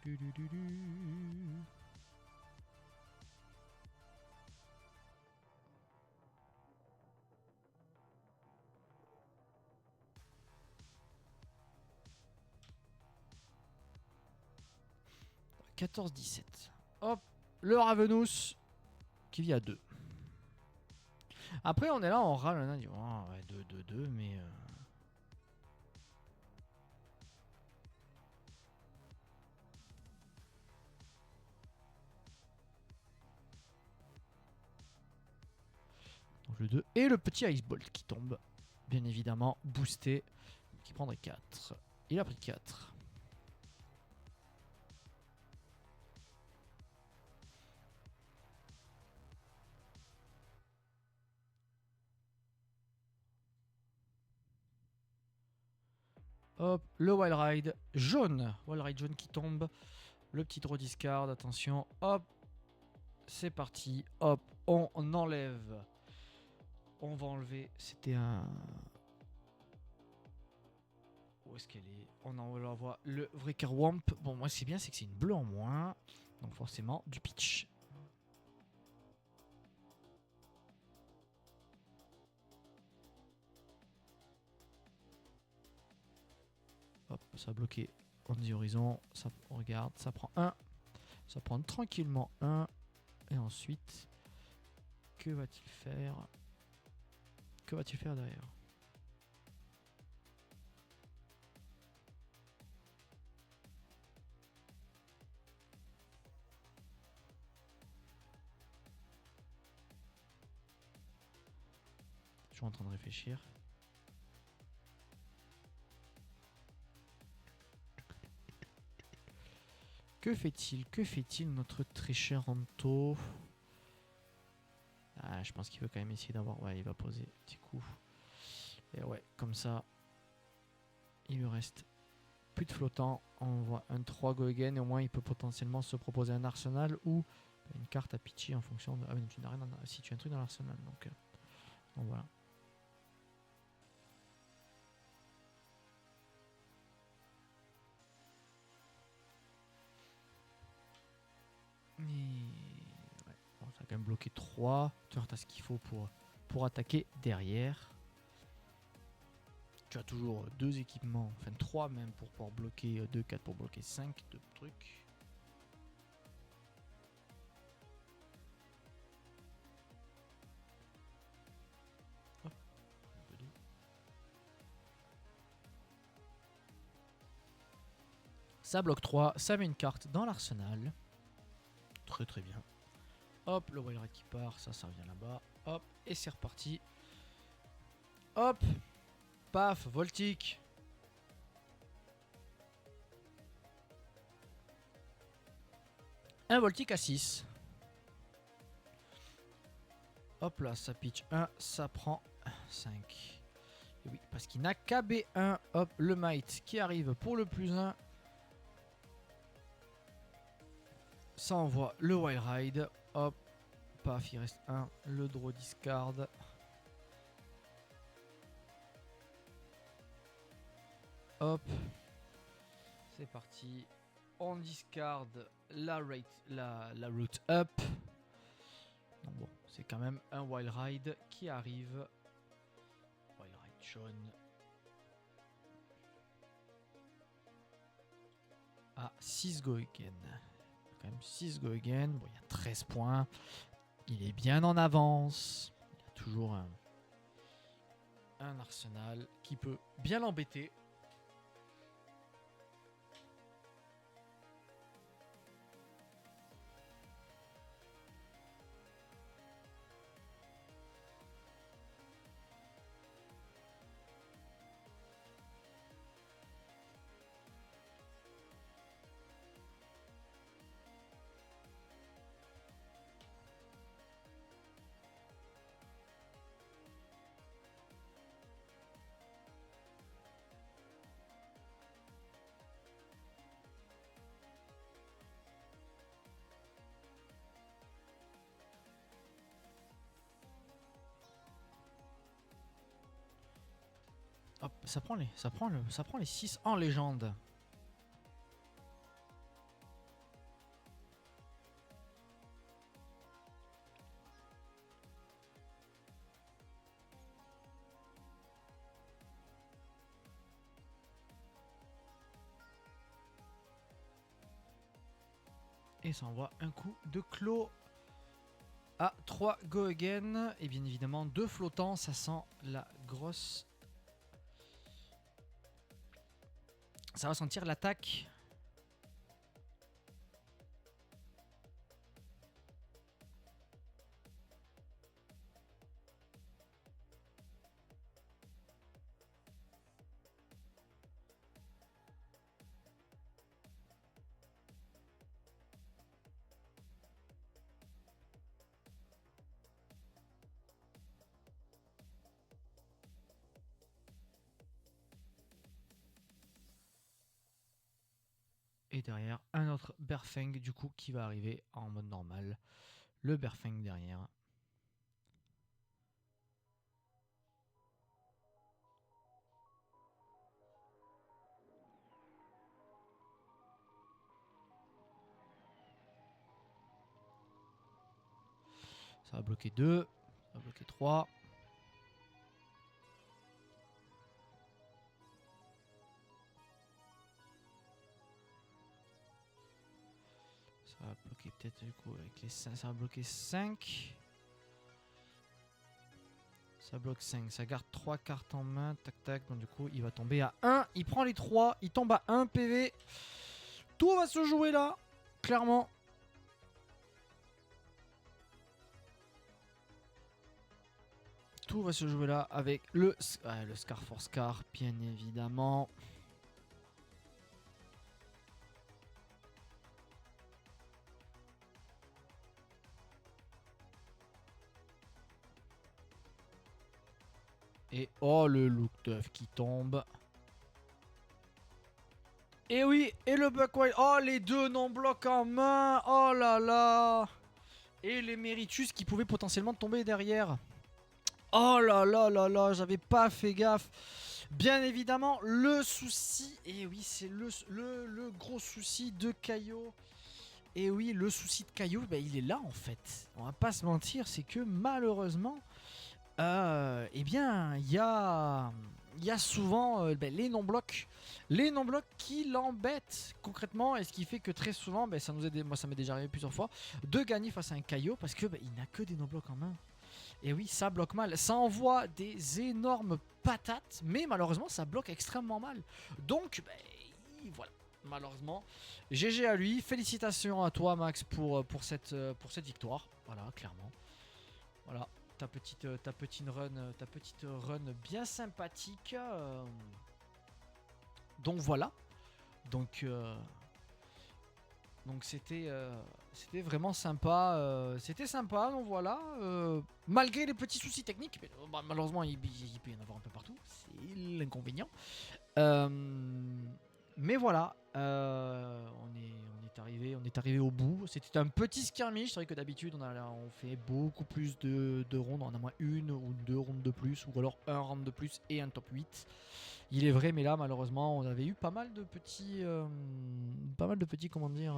Du, du, du, du. « 14-17. Hop, le Ravenous qui vit à 2. Après, on est là, on râle, on a dit oh, ouais, 2, 2, 2, mais... Donc le 2 et le petit Ice Bolt qui tombe, bien évidemment, boosté, qui prendrait 4. Il a pris 4. Hop, le Wild Ride jaune. Wild Ride jaune qui tombe. Le petit draw discard, attention. Hop, c'est parti. Hop, on enlève On va enlever. C'était un. Où est-ce qu'elle est? On envoie le Wrecker-Wamp. Bon, moi, c'est bien, c'est que c'est une bleue en moins. Donc, forcément, du pitch. Hop, ça a bloqué. On dit horizon. Ça, on regarde, ça prend 1. Ça prend tranquillement 1. Et ensuite, que va-t-il faire? Que va-t-il faire derrière? Je suis en train de réfléchir. Que fait-il? Que fait-il notre très cher Anto? Ah, je pense qu'il veut quand même essayer d'avoir... Ouais, il va poser un petit coup. Et ouais, comme ça, il lui reste plus de flottant. On voit un 3 go again et au moins il peut potentiellement se proposer un arsenal ou une carte à pitcher en fonction de... Ah mais tu n'as rien si tu as un truc dans l'arsenal. Donc voilà. Et... Ouais, bon, ça a quand même bloqué 3. Tu as ce qu'il faut pour attaquer derrière. Tu as toujours 2 équipements, enfin 3 même pour pouvoir bloquer 2, 4 pour bloquer 5 de trucs. Hop. Ça bloque 3, ça met une carte dans l'arsenal. Très très bien. Hop, le Wild Rat qui part, ça revient là-bas. Hop, et c'est reparti. Hop, paf, Voltic. Un Voltic à 6. Hop là, ça pitch 1, ça prend 5. Et oui, parce qu'il n'a qu'à B1. Hop, le Might qui arrive pour le plus 1. Ça envoie le Wild Ride. Hop, paf, il reste 1. Le draw discard. Hop, c'est parti. On discarde la route up. Donc bon, c'est quand même un Wild Ride qui arrive. Wild Ride Sean. À 6 go again. Quand même 6 go again. Bon, il y a 13 points. Il est bien en avance. Il y a toujours un arsenal qui peut bien l'embêter. Hop, ça prend les 6 en légende. Et ça envoie un coup de clos à 3 go again. Et bien évidemment 2 flottants, ça sent la grosse. Ça va sentir l'attaque. Et derrière, un autre Berfeng du coup qui va arriver en mode normal. Le Berfeng derrière. Ça va bloquer 2. Ça va bloquer 3. Ça va bloquer peut-être du coup avec les 5. Ça va bloquer 5. Ça bloque 5. Ça garde 3 cartes en main. Tac tac. Donc du coup il va tomber à 1. Il prend les 3. Il tombe à 1 PV. Tout va se jouer là. Clairement. Tout va se jouer là avec le Scar for Scar, bien évidemment. Et oh, le look d'œuf qui tombe. Et oui, et le Buck Wild. Oh, les deux non-blocs en main. Oh là là. Et les Meritus qui pouvaient potentiellement tomber derrière. Oh là là là là, j'avais pas fait gaffe. Bien évidemment, le souci, et oui, c'est le gros souci de Caillot. Et oui, le souci de Caillot, bah, il est là en fait. On va pas se mentir, c'est que malheureusement, eh bien, il y a souvent les non-blocs. Les non-blocs qui l'embêtent concrètement, et ce qui fait que très souvent, bah, ça nous aide, moi ça m'est déjà arrivé plusieurs fois, de gagner face à un Caillot parce que bah, il n'a que des non-blocs en main. Et oui, ça bloque mal. Ça envoie des énormes patates, mais malheureusement, ça bloque extrêmement mal. Donc, ben, voilà. Malheureusement, GG à lui. Félicitations à toi, Max, pour cette victoire. Voilà, clairement. Voilà, ta petite run bien sympathique. Donc voilà. Donc c'était vraiment sympa. C'était sympa, donc voilà. Malgré les petits soucis techniques, mais, malheureusement il peut y en avoir un peu partout. C'est l'inconvénient. Mais voilà, on est arrivé au bout. C'était un petit skirmish. C'est vrai que d'habitude on fait beaucoup plus de rondes. On a moins une ou deux rondes de plus, ou alors un round de plus et un top 8. Il est vrai, mais là malheureusement on avait eu pas mal de petits comment dire,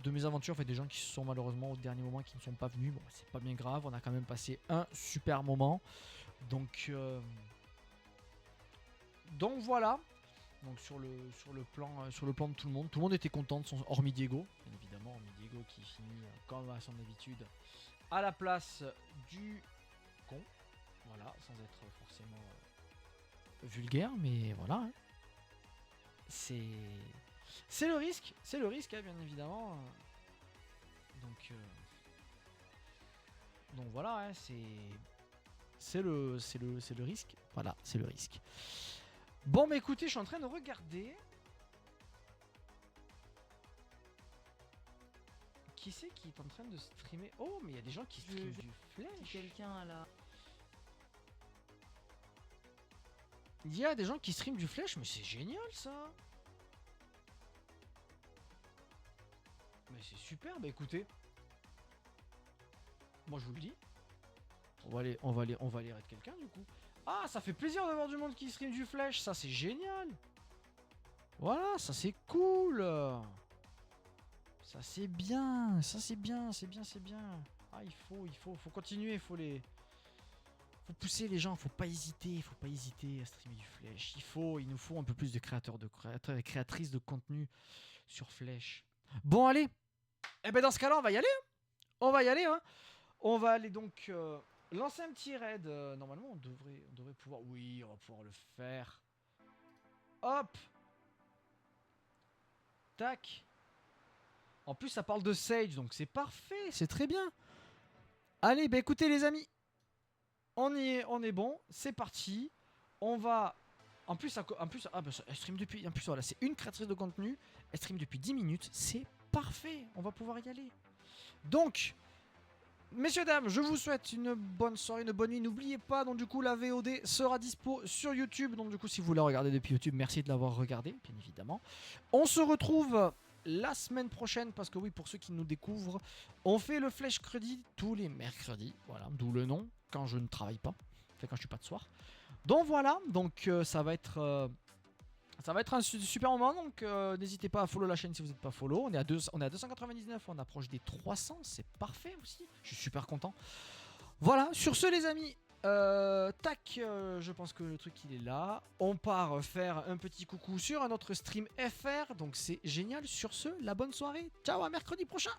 de mésaventures, en fait, des gens qui se sont malheureusement au dernier moment qui ne sont pas venus. Bon, c'est pas bien grave, on a quand même passé un super moment. Donc voilà. Donc sur le plan de tout le monde était content de son, hormis Diego, bien évidemment, hormis Diego qui finit comme à son habitude à la place du con. Voilà, sans être forcément vulgaire, mais voilà. Hein. C'est le risque, hein, bien évidemment. Donc voilà, hein, c'est le risque. Voilà, c'est le risque. Bon, mais écoutez, je suis en train de regarder. Qui c'est qui est en train de streamer? Oh, mais il y a des gens qui streament du Flèche. Quelqu'un là. Il y a des gens qui streament du Flèche, mais c'est génial ça. Mais c'est super, bah écoutez. Moi je vous le dis. On va aller raid quelqu'un du coup. Ah, ça fait plaisir d'avoir du monde qui stream du Flèche, ça c'est génial. Voilà, ça c'est cool. Ça c'est bien, c'est bien. Ah, il faut continuer, faut pousser les gens, faut pas hésiter à streamer du Flèche. Il nous faut un peu plus de créateurs et créatrices de contenu sur Flèche. Bon allez, et ben dans ce cas-là, on va y aller. Hein. On va aller donc lancer un petit raid. Normalement, on devrait pouvoir. Oui, on va pouvoir le faire. Hop. Tac. En plus, ça parle de Sage, donc c'est parfait, c'est très bien. Allez, bah écoutez les amis, on est bon, c'est parti. On va... En plus, elle stream depuis... En plus, voilà, c'est une créatrice de contenu, elle stream depuis 10 minutes, c'est parfait, on va pouvoir y aller. Donc, messieurs, dames, je vous souhaite une bonne soirée, une bonne nuit. N'oubliez pas, donc du coup, la VOD sera dispo sur YouTube. Donc du coup, si vous la regardez depuis YouTube, merci de l'avoir regardé, bien évidemment. On se retrouve la semaine prochaine, parce que oui, pour ceux qui nous découvrent, on fait le Flèche Crédit tous les mercredis. Voilà, d'où le nom, quand je ne travaille pas. Enfin, quand je suis pas de soir. Donc voilà, donc ça va être Ça va être un super moment, donc n'hésitez pas à follow la chaîne si vous n'êtes pas follow. On est à 299, on approche des 300, c'est parfait aussi. Je suis super content. Voilà, sur ce les amis, je pense que le truc il est là. On part faire un petit coucou sur un autre stream FR, donc c'est génial. Sur ce, la bonne soirée. Ciao, à mercredi prochain.